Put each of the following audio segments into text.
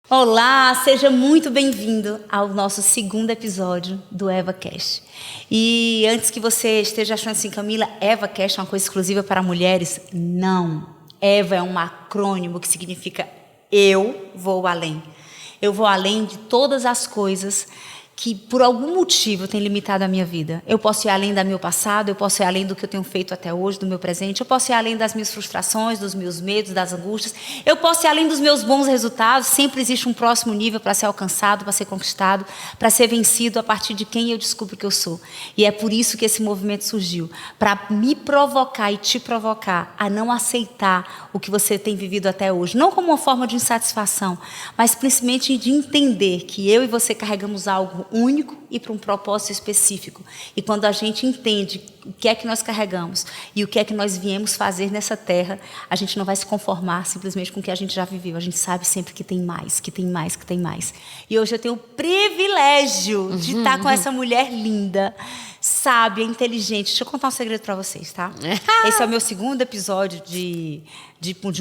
Olá, seja muito bem-vindo ao nosso segundo episódio do EvaCast. E antes que você esteja achando assim, Camila, EvaCast é uma coisa exclusiva para mulheres? Não. Eva é um acrônimo que significa eu vou além. Eu vou além de todas as coisas que por algum motivo tem limitado a minha vida. Eu posso ir além do meu passado, eu posso ir além do que eu tenho feito até hoje, do meu presente, eu posso ir além das minhas frustrações, dos meus medos, das angústias, eu posso ir além dos meus bons resultados. Sempre existe um próximo nível para ser alcançado, para ser conquistado, para ser vencido a partir de quem eu descubro que eu sou. E é por isso que esse movimento surgiu, para me provocar e te provocar a não aceitar o que você tem vivido até hoje, não como uma forma de insatisfação, mas principalmente de entender que eu e você carregamos algo único e para um propósito específico. E quando a gente entende o que é que nós carregamos e o que é que nós viemos fazer nessa terra, a gente não vai se conformar simplesmente com o que a gente já viveu. A gente sabe sempre que tem mais, que tem mais, que tem mais. E hoje eu tenho o privilégio de estar com essa mulher linda, sábia, inteligente. Deixa eu contar um segredo para vocês, tá? Esse é o meu segundo episódio de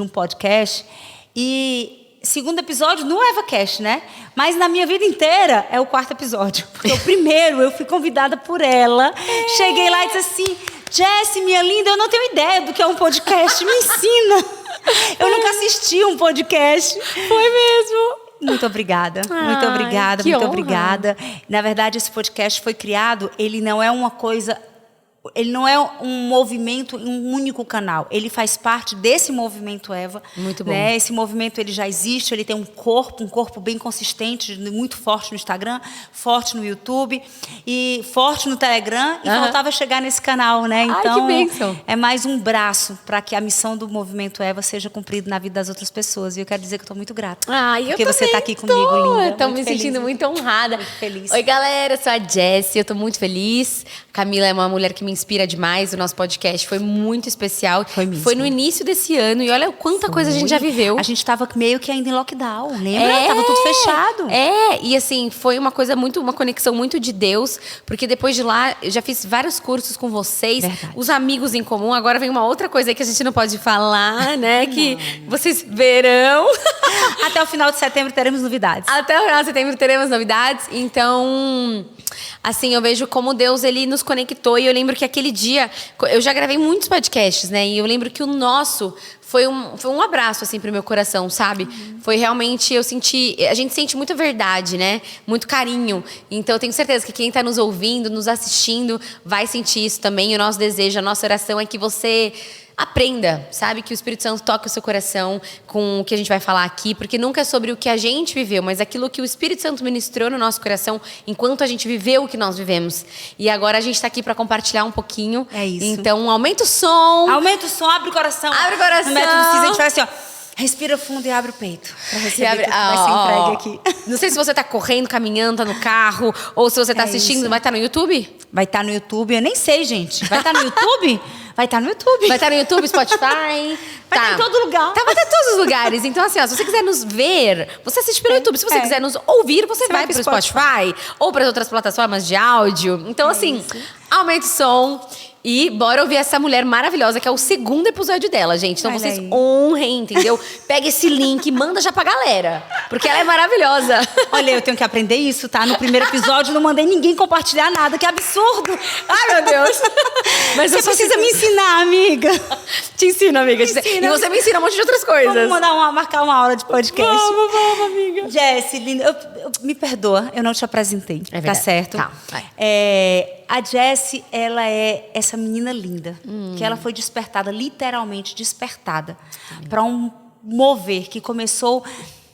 um podcast. E segundo episódio no EvaCast, né? Mas na minha vida inteira é o quarto episódio. Porque o primeiro eu fui convidada por ela. Cheguei lá e disse assim: Jessie, minha linda, eu não tenho ideia do que é um podcast. Me ensina. Eu nunca assisti um podcast. Foi mesmo. Muito obrigada, muito obrigada, muito honra. Obrigada. Na verdade, esse podcast foi criado, ele não é uma coisa... Ele não é um movimento em um único canal. Ele faz parte desse movimento Eva. Muito bom. Né? Esse movimento ele já existe, ele tem um corpo bem consistente, muito forte no Instagram, forte no YouTube e forte no Telegram. E faltava chegar nesse canal, né? Então, que bênção. É mais um braço para que a missão do movimento Eva seja cumprida na vida das outras pessoas. E eu quero dizer que eu estou muito grata. Porque você está aqui comigo, linda. Estou me sentindo muito honrada. Muito feliz. Oi, galera, eu sou a Jessie, eu estou muito feliz. A Camila é uma mulher que me inspira demais. O nosso podcast foi muito especial. Foi mesmo. Foi no início desse ano e olha quanta coisa a gente já viveu. A gente estava meio que ainda em lockdown, lembra? Tava tudo fechado. E assim, foi uma conexão muito de Deus, porque depois de lá, eu já fiz vários cursos com vocês, Verdade. Os amigos em comum. Agora vem uma outra coisa aí que a gente não pode falar, né? Que vocês verão. Até o final de setembro teremos novidades. Até o final de setembro teremos novidades. Então, assim, eu vejo como Deus, ele nos conectou. E eu lembro que aquele dia, eu já gravei muitos podcasts, né? E eu lembro que o nosso foi um abraço, assim, pro meu coração, sabe? Foi realmente, a gente sente muita verdade, né? Muito carinho. Então, eu tenho certeza que quem tá nos ouvindo, nos assistindo, vai sentir isso também. E o nosso desejo, a nossa oração é que você aprenda, sabe? Que o Espírito Santo toque o seu coração com o que a gente vai falar aqui, porque nunca é sobre o que a gente viveu, mas aquilo que o Espírito Santo ministrou no nosso coração enquanto a gente viveu o que nós vivemos. E agora a gente está aqui para compartilhar um pouquinho. É isso. Então, aumenta o som. Aumenta o som, abre o coração. Abre o coração. No método CIS, a gente faz assim, ó. Respira fundo e abre o peito. Pra receber tudo que vai ser entregue aqui. Não sei se você tá correndo, caminhando, tá no carro, ou se você tá assistindo, isso. vai estar no YouTube? Vai estar no YouTube, eu nem sei, gente. Vai estar no YouTube? Vai estar no YouTube. Vai estar no YouTube, Spotify. Vai estar em todo lugar. Vai estar em todos os lugares. Então, assim, ó, se você quiser nos ver, você assiste pelo YouTube. Se você quiser nos ouvir, você vai pro Spotify ou para outras plataformas de áudio. Então, assim, aumente o som. E bora ouvir essa mulher maravilhosa, que é o segundo episódio dela, gente. Então, vocês honrem, entendeu? Pega esse link e manda já pra galera. Porque ela é maravilhosa. Olha, eu tenho que aprender isso, tá? No primeiro episódio, não mandei ninguém compartilhar nada. Que absurdo! Ai, meu Deus. Mas você precisa me ensinar, amiga. Te ensino, amiga. E você me ensina um monte de outras coisas. Vamos marcar uma aula de podcast. Vamos, amiga. Jessie, linda, me perdoa, eu não te apresentei. É verdade. Tá certo? Tá. A Jessie, ela é essa menina linda, que ela foi despertada, literalmente despertada, para um mover que começou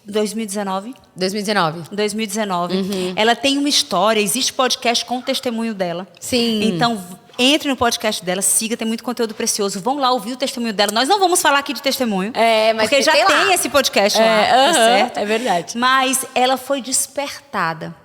em 2019. 2019. Ela tem uma história, existe podcast com o testemunho dela. Sim. Então, entre no podcast dela, siga, tem muito conteúdo precioso. Vão lá ouvir o testemunho dela. Nós não vamos falar aqui de testemunho. Mas porque já tem esse podcast lá, tá certo? É verdade. Mas ela foi despertada,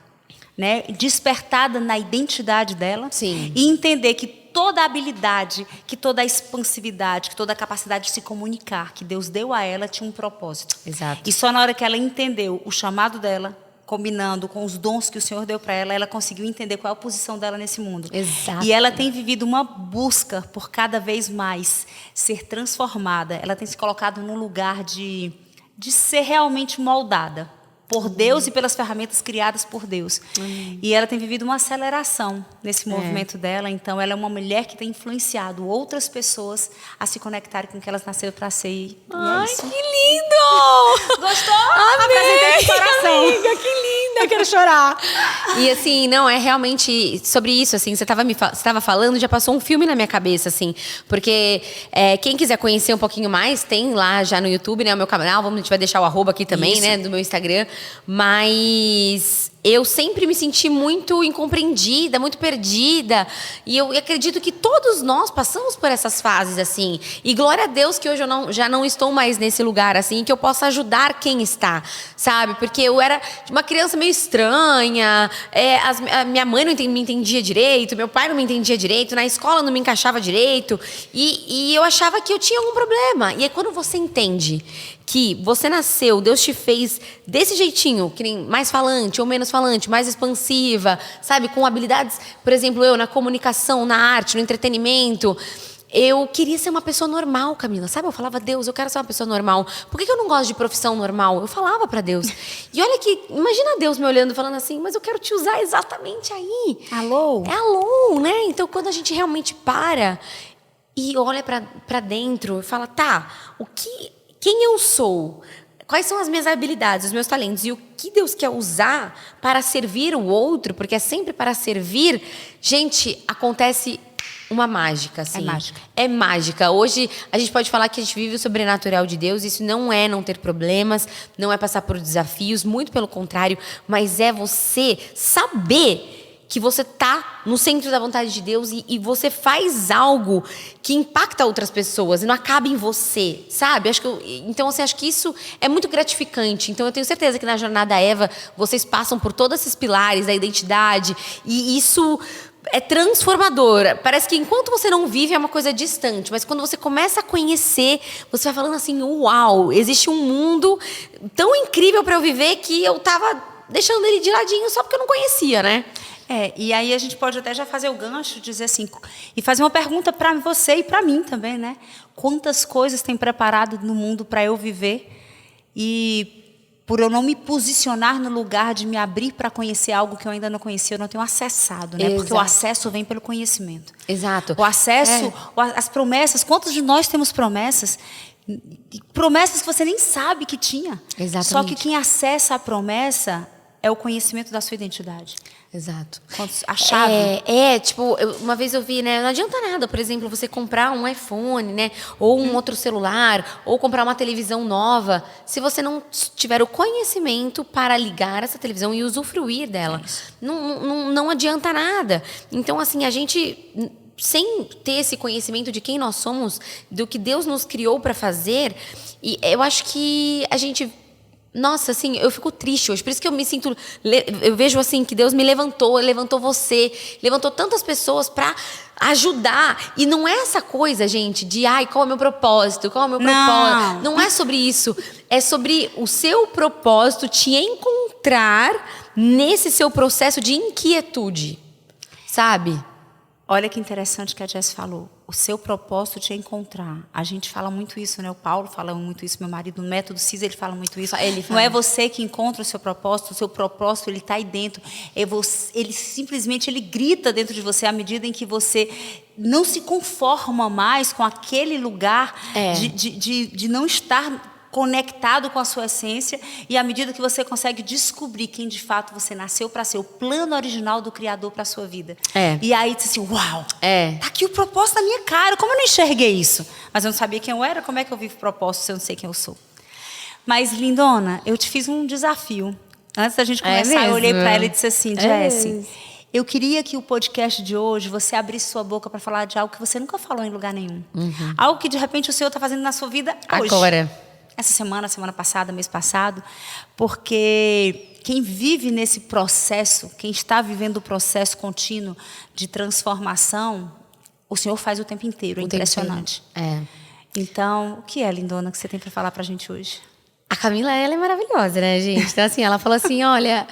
né? Despertada na identidade dela. Sim. E entender que toda a habilidade, que toda a expansividade, que toda a capacidade de se comunicar que Deus deu a ela tinha um propósito. Exato. E só na hora que ela entendeu o chamado dela, combinando com os dons que o Senhor deu para ela, ela conseguiu entender qual é a posição dela nesse mundo. Exato. E ela tem vivido uma busca por cada vez mais ser transformada. Ela tem se colocado num lugar de ser realmente moldada por Deus e pelas ferramentas criadas por Deus. E ela tem vivido uma aceleração nesse movimento dela. Então, ela é uma mulher que tem influenciado outras pessoas a se conectarem com o que elas nasceram para ser. E Ai, é isso. que lindo! Gostou? Amei! Apresentei de coração. Amiga, que linda! Eu quero chorar. E assim, não, é realmente sobre isso, assim, você estava falando, já passou um filme na minha cabeça, assim, porque quem quiser conhecer um pouquinho mais, tem lá já no YouTube, né, o meu canal, a gente vai deixar o arroba aqui também, né, do meu Instagram, mas eu sempre me senti muito incompreendida, muito perdida. E eu acredito que todos nós passamos por essas fases, assim. E glória a Deus que hoje eu já não estou mais nesse lugar, assim, que eu possa ajudar quem está, sabe? Porque eu era uma criança meio estranha, a minha mãe não me entendia direito, meu pai não me entendia direito, na escola não me encaixava direito. E eu achava que eu tinha algum problema. E aí quando você entende que você nasceu, Deus te fez desse jeitinho, que nem mais falante ou menos falante, mais expansiva, sabe? Com habilidades, por exemplo, eu na comunicação, na arte, no entretenimento. Eu queria ser uma pessoa normal, Camila, sabe? Eu falava, Deus, eu quero ser uma pessoa normal. Por que eu não gosto de profissão normal? Eu falava para Deus. E olha que, imagina Deus me olhando e falando assim, mas eu quero te usar exatamente aí. Alô? É alô, né? Então, quando a gente realmente para e olha para dentro e fala, tá, quem eu sou? Quais são as minhas habilidades, os meus talentos? E o que Deus quer usar para servir o outro? Porque é sempre para servir. Gente, acontece uma mágica, assim. É mágica. É mágica. Hoje, a gente pode falar que a gente vive o sobrenatural de Deus. Isso não é não ter problemas, não é passar por desafios. Muito pelo contrário. Mas é você saber que você está no centro da vontade de Deus e você faz algo que impacta outras pessoas e não acaba em você, sabe? Então, assim, acho que isso é muito gratificante. Então, eu tenho certeza que na Jornada Eva, vocês passam por todos esses pilares da identidade e isso é transformador. Parece que enquanto você não vive é uma coisa distante, mas quando você começa a conhecer, você vai falando assim, uau, existe um mundo tão incrível para eu viver que eu estava deixando ele de ladinho só porque eu não conhecia, né? E aí a gente pode até já fazer o gancho, dizer assim, e fazer uma pergunta para você e para mim também, né? Quantas coisas tem preparado no mundo para eu viver e por eu não me posicionar no lugar de me abrir para conhecer algo que eu ainda não conhecia, eu não tenho acessado, né? Porque o acesso vem pelo conhecimento. Exato. O acesso, as promessas, quantos de nós temos promessas? Promessas que você nem sabe que tinha. Exatamente. Só que quem acessa a promessa é o conhecimento da sua identidade. Exato. A chave. Tipo, uma vez eu vi, né? Não adianta nada, por exemplo, você comprar um iPhone, né? Ou um outro celular, ou comprar uma televisão nova, se você não tiver o conhecimento para ligar essa televisão e usufruir dela. Não adianta nada. Então, assim, a gente, sem ter esse conhecimento de quem nós somos, do que Deus nos criou para fazer, e eu acho que a gente... Nossa, assim, eu fico triste hoje. Por isso que eu me sinto... Eu vejo, assim, que Deus me levantou você, levantou tantas pessoas para ajudar. E não é essa coisa, gente, de... Ai, qual é o meu propósito? Qual é o meu propósito? Não é sobre isso. É sobre o seu propósito te encontrar nesse seu processo de inquietude. Sabe? Olha que interessante que a Jess falou. O seu propósito te encontrar. A gente fala muito isso, né? O Paulo fala muito isso, meu marido, no Método CIS, ele fala muito isso. Não é você que encontra o seu propósito ele está aí dentro. Ele simplesmente grita dentro de você à medida em que você não se conforma mais com aquele lugar de não estar conectado com a sua essência, e à medida que você consegue descobrir quem de fato você nasceu para ser, o plano original do Criador para a sua vida. E aí diz assim, uau, tá aqui o propósito na minha cara, como eu não enxerguei isso? Mas eu não sabia quem eu era, como é que eu vivo propósito se eu não sei quem eu sou? Mas, lindona, eu te fiz um desafio. Antes da gente começar, eu olhei para ela e disse assim, Jessie, eu queria que o podcast de hoje você abrisse sua boca para falar de algo que você nunca falou em lugar nenhum. Algo que de repente o Senhor está fazendo na sua vida hoje. Agora. Essa semana passada, mês passado, porque quem vive nesse processo, quem está vivendo o processo contínuo de transformação, o Senhor faz o tempo inteiro, é impressionante. Então, o que é, lindona, que você tem para falar para a gente hoje? A Camila, ela é maravilhosa, né, gente? Então, assim, ela falou assim, olha,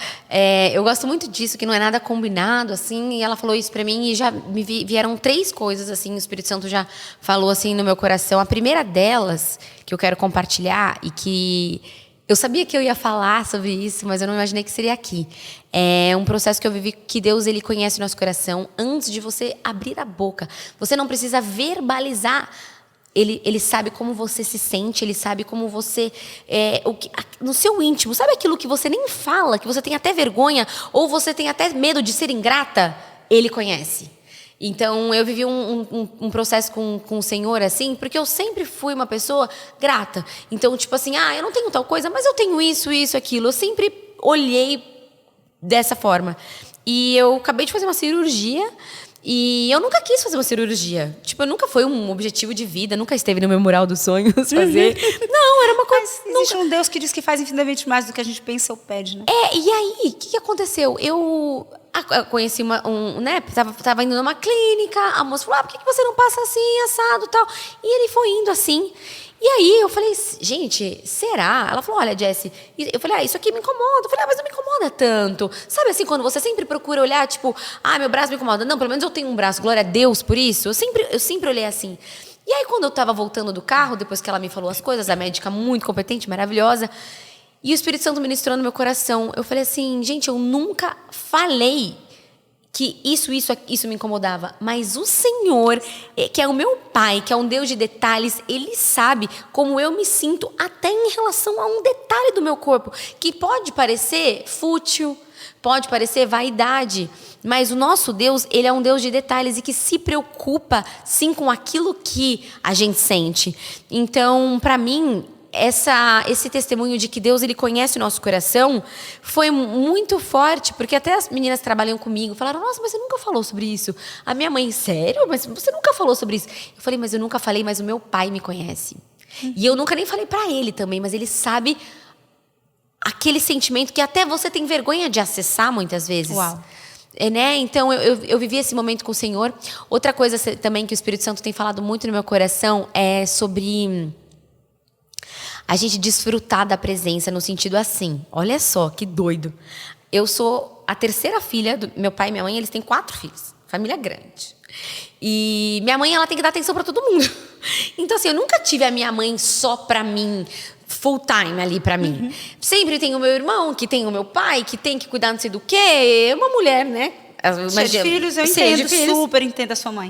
eu gosto muito disso, que não é nada combinado, assim, e ela falou isso pra mim, e já vieram 3 coisas, assim, o Espírito Santo já falou, assim, no meu coração. A primeira delas, que eu quero compartilhar, e que eu sabia que eu ia falar sobre isso, mas eu não imaginei que seria aqui. É um processo que eu vivi, que Deus, ele conhece o nosso coração antes de você abrir a boca. Você não precisa verbalizar. Ele sabe como você se sente, ele sabe como você... no seu íntimo, sabe aquilo que você nem fala, que você tem até vergonha, ou você tem até medo de ser ingrata? Ele conhece. Então, eu vivi um processo com o Senhor, assim, porque eu sempre fui uma pessoa grata. Então, tipo assim, eu não tenho tal coisa, mas eu tenho isso, aquilo. Eu sempre olhei dessa forma. E eu acabei de fazer uma cirurgia... E eu nunca quis fazer uma cirurgia. Tipo, nunca foi um objetivo de vida, nunca esteve no meu mural dos sonhos fazer. Não, era uma coisa... Mas existe um Deus que diz que faz infinitamente mais do que a gente pensa ou pede, né? E aí, o que aconteceu? Eu conheci né? Tava indo numa clínica, a moça falou, por que você não passa assim, assado e tal? E ele foi indo assim. E aí eu falei, gente, será? Ela falou, olha, Jessie, eu falei, isso aqui me incomoda. Eu falei, mas não me incomoda tanto. Sabe assim, quando você sempre procura olhar, tipo, meu braço me incomoda. Não, pelo menos eu tenho um braço, glória a Deus por isso. Eu sempre olhei assim. E aí quando eu tava voltando do carro, depois que ela me falou as coisas, a médica muito competente, maravilhosa, e o Espírito Santo ministrou no meu coração, eu falei assim, gente, eu nunca falei que isso me incomodava. Mas o Senhor, que é o meu Pai, que é um Deus de detalhes, Ele sabe como eu me sinto até em relação a um detalhe do meu corpo, que pode parecer fútil, pode parecer vaidade, mas o nosso Deus, Ele é um Deus de detalhes e que se preocupa, sim, com aquilo que a gente sente. Então, para mim... esse testemunho de que Deus, ele conhece o nosso coração foi muito forte, porque até as meninas que trabalham comigo falaram, nossa, mas você nunca falou sobre isso. A minha mãe, sério? Mas você nunca falou sobre isso? Eu falei, mas eu nunca falei, mas o meu pai me conhece. E eu nunca nem falei pra ele também, mas ele sabe aquele sentimento que até você tem vergonha de acessar muitas vezes. Uau. Né? Então eu vivi esse momento com o Senhor. Outra coisa também que o Espírito Santo tem falado muito no meu coração é sobre... a gente desfrutar da presença no sentido assim. Olha só, que doido. Eu sou a terceira filha do meu pai e minha mãe, eles têm 4 filhos. Família grande. E minha mãe, ela tem que dar atenção para todo mundo. Então, assim, eu nunca tive a minha mãe só para mim, full time ali para mim. Uhum. Sempre tem o meu irmão, que tem o meu pai, que tem que cuidar não sei do quê. Uma mulher, né? Mas de filhos, eu entendo, super entendo a sua mãe.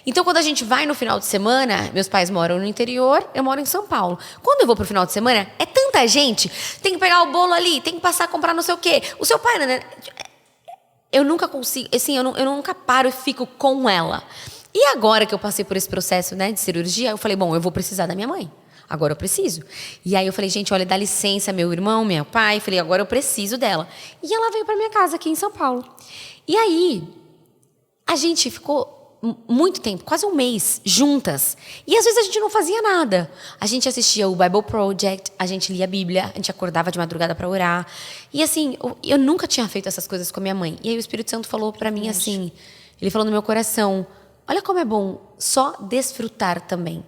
Então, quando a gente vai no final de semana, meus pais moram no interior, eu moro em São Paulo. Quando eu vou pro final de semana, é tanta gente, tem que pegar o bolo ali, tem que passar a comprar não sei o quê. O seu pai, né? Eu nunca consigo, assim, eu nunca paro e fico com ela. E agora que eu passei por esse processo, né, de cirurgia, eu falei, bom, eu vou precisar da minha mãe. Agora eu preciso. E aí eu falei, gente, olha, dá licença, meu irmão, meu pai. Falei, agora eu preciso dela. E ela veio pra minha casa aqui em São Paulo. E aí, a gente ficou muito tempo, quase um mês, juntas. E às vezes a gente não fazia nada. A gente assistia o Bible Project, a gente lia a Bíblia, a gente acordava de madrugada para orar. E assim, eu nunca tinha feito essas coisas com a minha mãe. E aí o Espírito Santo falou para mim assim, ele falou no meu coração, olha como é bom só desfrutar também.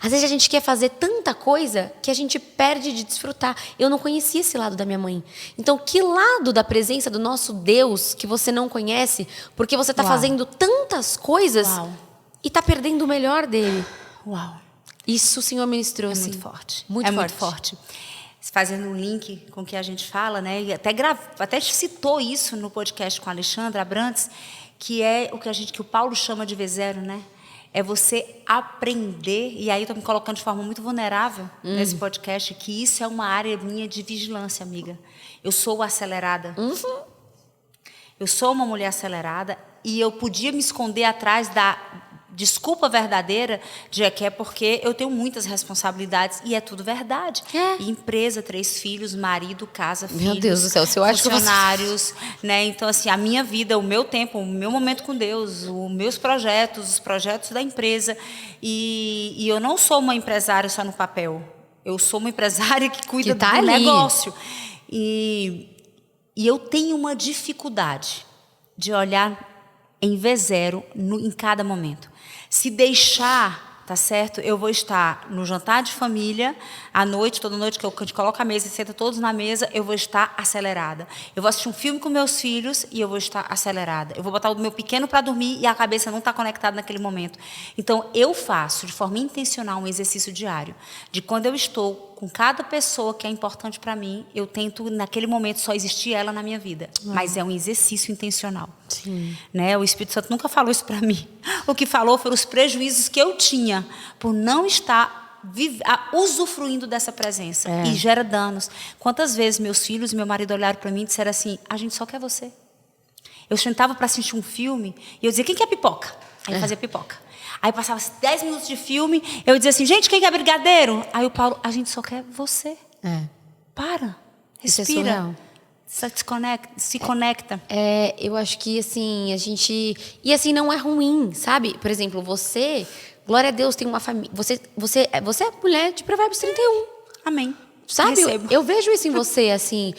Às vezes a gente quer fazer tanta coisa que a gente perde de desfrutar. Eu não conhecia esse lado da minha mãe. Então, que lado da presença do nosso Deus que você não conhece, porque você está fazendo tantas coisas e está perdendo o melhor dele? Uau. Isso o Senhor ministrou. Muito forte. Muito forte. Fazendo um link com o que a gente fala, né? E até citou isso no podcast com a Alexandra Abrantes, que é que o Paulo chama de V0, né? É você aprender, e aí estou me colocando de forma muito vulnerável nesse podcast, que isso é uma área minha de vigilância, amiga. Eu sou acelerada. Eu sou uma mulher acelerada e eu podia me esconder atrás da desculpa verdadeira de que é porque eu tenho muitas responsabilidades e é tudo verdade. Empresa, 3 filhos, marido, casa, filhos, meu Deus do céu, se eu acho funcionários, né? Então assim, a minha vida, o meu tempo, o meu momento com Deus, os meus projetos, os projetos da empresa e eu não sou uma empresária só no papel. Eu sou uma empresária que cuida do negócio e eu tenho uma dificuldade de olhar em V0 em cada momento. Se deixar tá certo? Eu vou estar no jantar de família, à noite, toda noite que a gente coloca a mesa e senta todos na mesa, eu vou estar acelerada. Eu vou assistir um filme com meus filhos e eu vou estar acelerada. Eu vou botar o meu pequeno para dormir e a cabeça não está conectada naquele momento. Então, eu faço de forma intencional um exercício diário, de quando eu estou com cada pessoa que é importante para mim, eu tento, naquele momento, só existir ela na minha vida. Mas é um exercício intencional. Sim. Né? O Espírito Santo nunca falou isso para mim. O que falou foram os prejuízos que eu tinha por não estar usufruindo dessa presença. E gera danos. Quantas vezes meus filhos e meu marido olharam para mim e disseram assim, a gente só quer você. Eu sentava para assistir um filme e eu dizia, quem quer pipoca? Aí eu fazia pipoca. Aí passava 10 minutos de filme, eu dizia assim, gente, quem quer brigadeiro? Aí o Paulo, a gente só quer você. Para, respira. Se conecta. Eu acho que, assim, a gente... E, assim, não é ruim, sabe? Por exemplo, você... Glória a Deus, tem uma família... Você é mulher de Provérbios 31. Amém. Sabe? Eu vejo isso em você, assim...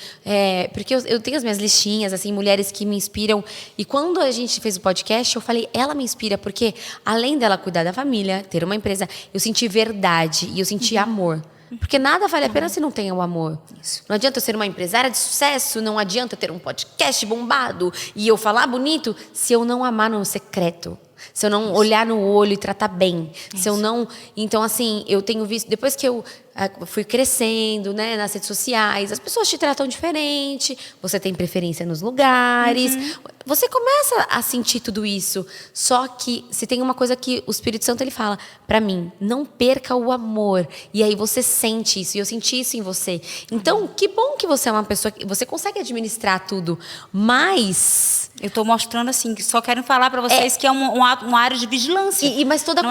porque eu tenho as minhas listinhas, assim, mulheres que me inspiram. E quando a gente fez o podcast, eu falei, ela me inspira, porque além dela cuidar da família, ter uma empresa, eu senti verdade e eu senti amor. Porque nada vale a pena se não tem o amor. Isso. Não adianta eu ser uma empresária de sucesso, não adianta eu ter um podcast bombado e eu falar bonito se eu não amar no secreto. Se eu não olhar no olho e tratar bem. Se eu não... Então, assim, eu tenho visto... Depois que eu fui crescendo, né, nas redes sociais, as pessoas te tratam diferente, você tem preferência nos lugares, você começa a sentir tudo isso. Só que se tem uma coisa que o Espírito Santo ele fala para mim, não perca o amor. E aí você sente isso, e eu senti isso em você. Então, que bom que você é uma pessoa que você consegue administrar tudo, mas... Eu estou mostrando assim, que só quero falar para vocês que é uma área de vigilância. Mas toda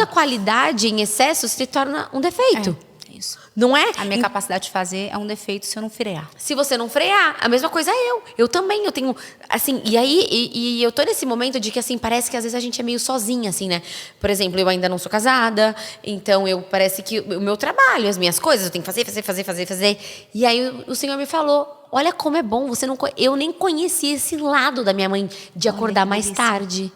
qualidade em excesso se torna um defeito. Isso. Não é? A minha capacidade de fazer é um defeito se eu não frear. Se você não frear, a mesma coisa eu. Eu também, eu tenho... Assim, e aí, e eu tô nesse momento de que, assim, parece que às vezes a gente é meio sozinha, assim, né? Por exemplo, eu ainda não sou casada, então parece que o meu trabalho, as minhas coisas, eu tenho que fazer. E aí o Senhor me falou, olha como é bom, eu nem conhecia esse lado da minha mãe de acordar mais tarde.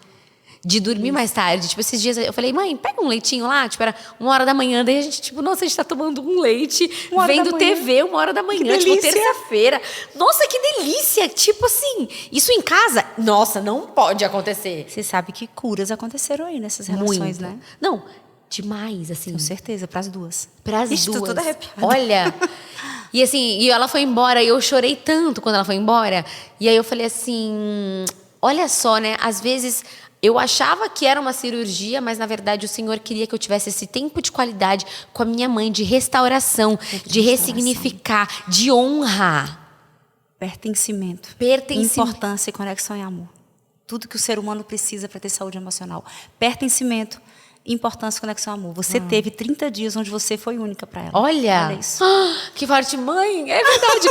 De dormir mais tarde. Tipo, esses dias eu falei, mãe, pega um leitinho lá. Tipo, era 1h da manhã. Daí a gente, tipo, nossa, a gente tá tomando um leite, vendo TV 1h da manhã. Tipo, terça-feira. Nossa, que delícia. Tipo assim, isso em casa, nossa, não pode acontecer. Você sabe que curas aconteceram aí nessas relações, né? Não, demais, assim. Com certeza, pras duas. Pras duas. Tô toda arrepiada. Olha... E assim, e ela foi embora, e eu chorei tanto quando ela foi embora. E aí eu falei assim, olha só, né? Às vezes... Eu achava que era uma cirurgia, mas na verdade o Senhor queria que eu tivesse esse tempo de qualidade com a minha mãe, de restauração, de ressignificar, de honra. Pertencimento. Importância e conexão e amor. Tudo que o ser humano precisa para ter saúde emocional. Pertencimento, importância, conexão e amor. Você teve 30 dias onde você foi única para ela. Olha isso. Que forte, mãe. É verdade.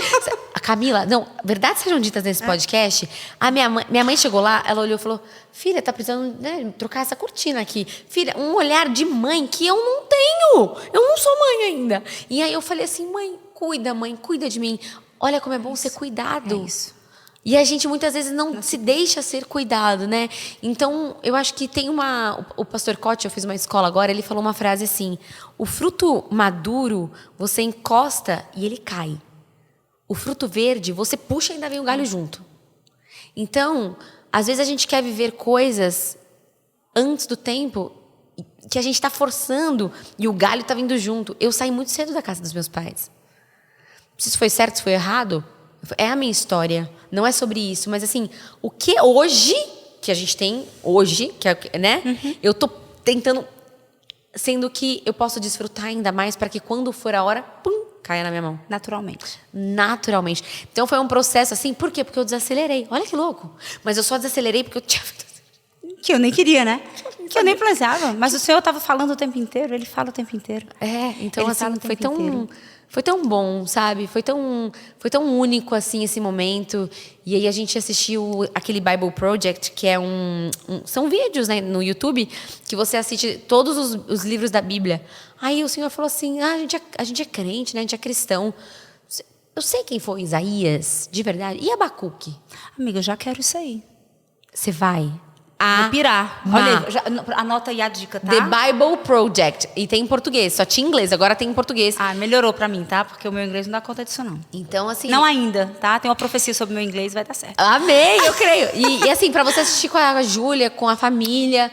A Camila, não, verdades sejam ditas nesse podcast. A minha mãe chegou lá, ela olhou e falou, filha, tá precisando, né, trocar essa cortina aqui. Filha, um olhar de mãe que eu não tenho. Eu não sou mãe ainda. E aí eu falei assim, mãe, cuida de mim. Olha como é bom ser cuidado. É isso. E a gente muitas vezes não se deixa ser cuidado, né? Então, eu acho que tem o pastor Cote, eu fiz uma escola agora, ele falou uma frase assim, o fruto maduro, você encosta e ele cai. O fruto verde, você puxa e ainda vem o galho junto. Então, às vezes a gente quer viver coisas antes do tempo que a gente está forçando e o galho está vindo junto. Eu saí muito cedo da casa dos meus pais. Se isso foi certo, se foi errado, é a minha história. Não é sobre isso, mas assim, o que hoje, que a gente tem hoje, que é, né? Eu tô tentando, sendo que eu posso desfrutar ainda mais para que quando for a hora, pum, caia na minha mão. Naturalmente. Então foi um processo assim, por quê? Porque eu desacelerei. Olha que louco. Mas eu só desacelerei porque eu tinha... Que eu nem queria, né? Que eu nem planejava. Mas o Senhor estava falando o tempo inteiro, Ele fala o tempo inteiro. Então assim, foi tão bom, sabe? Foi tão único, assim, esse momento. E aí a gente assistiu aquele Bible Project, que é são vídeos, né, no YouTube, que você assiste todos os livros da Bíblia. Aí o Senhor falou assim, a gente é crente, né? A gente é cristão. Eu sei quem foi Isaías, de verdade. E Abacuque? Amiga, eu já quero isso aí. Você vai? Vou pirar. Olha aí, anota aí a dica, tá? The Bible Project. E tem em português, só tinha em inglês, agora tem em português. Melhorou pra mim, tá? Porque o meu inglês não dá conta disso, não. Então, assim... Não ainda, tá? Tem uma profecia sobre o meu inglês, vai dar certo. Amei, eu creio. E assim, pra você assistir com a Júlia, com a família,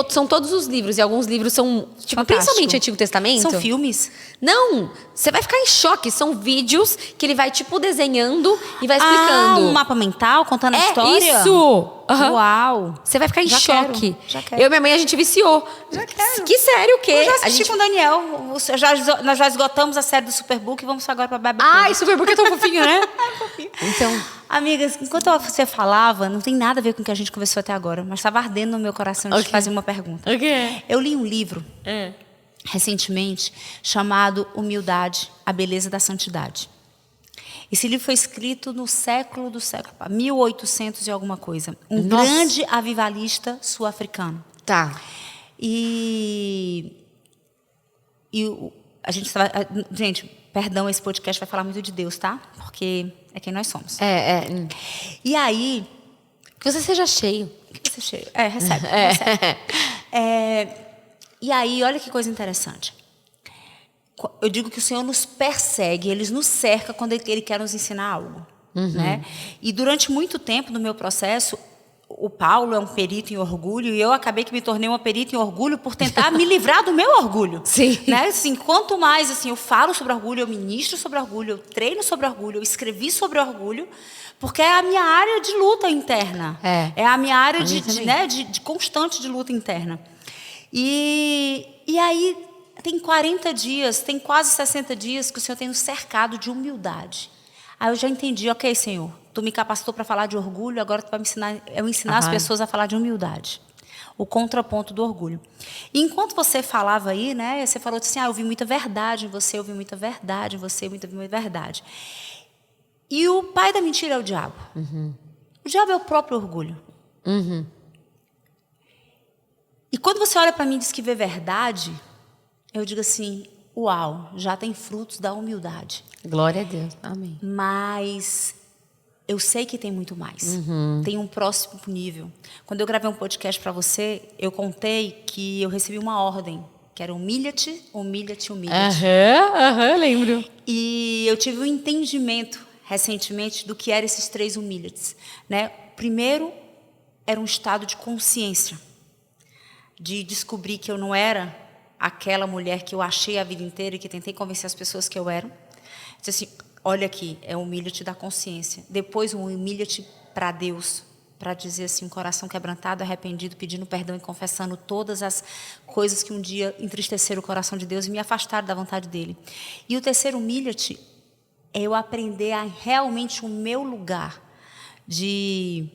são todos os livros. E alguns livros são, tipo, principalmente Antigo Testamento. São filmes? Não, você vai ficar em choque. São vídeos que ele vai, tipo, desenhando e vai explicando. Um mapa mental, contando a história? Isso! Uhum. Uau! Você vai ficar em choque. Já quero. Eu e minha mãe, a gente viciou. Já quero. Que sério, o quê? Eu já assisti com o Daniel. Nós já esgotamos a série do Superbook e vamos agora pra Bible. Ai, Superbook é tão fofinho, né? Fofinho. Então... Amigas, enquanto você falava, não tem nada a ver com o que a gente conversou até agora, mas estava ardendo no meu coração de fazer uma pergunta. Eu li um livro, recentemente, chamado Humildade, a Beleza da Santidade. Esse livro foi escrito no século do século, 1800 e alguma coisa. Um grande avivalista sul-africano. Tá. E a gente estava... Gente, perdão, esse podcast vai falar muito de Deus, tá? Porque é quem nós somos. E aí... Que você seja cheio. Que você cheio. Recebe. E aí, olha que coisa interessante. Eu digo que o Senhor nos persegue, Ele nos cerca quando Ele quer nos ensinar algo. Né? E durante muito tempo no meu processo, o Paulo é um perito em orgulho e eu acabei que me tornei uma perita em orgulho por tentar me livrar do meu orgulho. Sim. Né? Assim, quanto mais assim, eu falo sobre orgulho, eu ministro sobre orgulho, eu treino sobre orgulho, eu escrevi sobre orgulho, porque é a minha área de luta interna. É a minha área de constante de luta interna. E aí... Tem 40 dias, tem quase 60 dias que o Senhor tem nos cercado de humildade. Aí eu já entendi, ok, Senhor, Tu me capacitou para falar de orgulho, agora Tu vai me ensinar as pessoas a falar de humildade. O contraponto do orgulho. E enquanto você falava aí, né, você falou assim, eu vi muita verdade em você, eu vi muita verdade em você, muita verdade. E o pai da mentira é o diabo. O diabo é o próprio orgulho. E quando você olha para mim e diz que vê verdade... Eu digo assim, uau, já tem frutos da humildade. Glória a Deus, amém. Mas eu sei que tem muito mais. Tem um próximo nível. Quando eu gravei um podcast para você, eu contei que eu recebi uma ordem, que era humilha-te, humilha-te, humilha-te. Lembro. E eu tive um entendimento, recentemente, do que eram esses 3 humilha-te. Né? Primeiro, era um estado de consciência, de descobrir que eu não era... aquela mulher que eu achei a vida inteira e que tentei convencer as pessoas que eu era. Disse assim, olha aqui, é humilha-te da consciência. Depois, humilha-te para Deus, para dizer assim, um coração quebrantado, arrependido, pedindo perdão e confessando todas as coisas que um dia entristeceram o coração de Deus e me afastaram da vontade dEle. E o terceiro, humilha-te, é eu aprender a realmente o meu lugar de...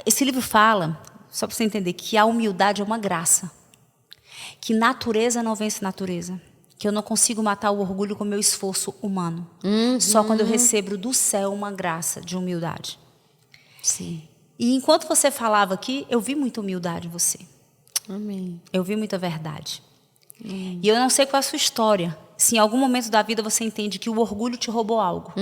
Esse livro fala, só para você entender, que a humildade é uma graça. Que natureza não vence natureza. Que eu não consigo matar o orgulho com o meu esforço humano. Só quando eu recebo do céu uma graça de humildade. Sim. E enquanto você falava aqui, eu vi muita humildade em você. Amém. Eu vi muita verdade. E eu não sei qual é a sua história. Se em algum momento da vida você entende que o orgulho te roubou algo.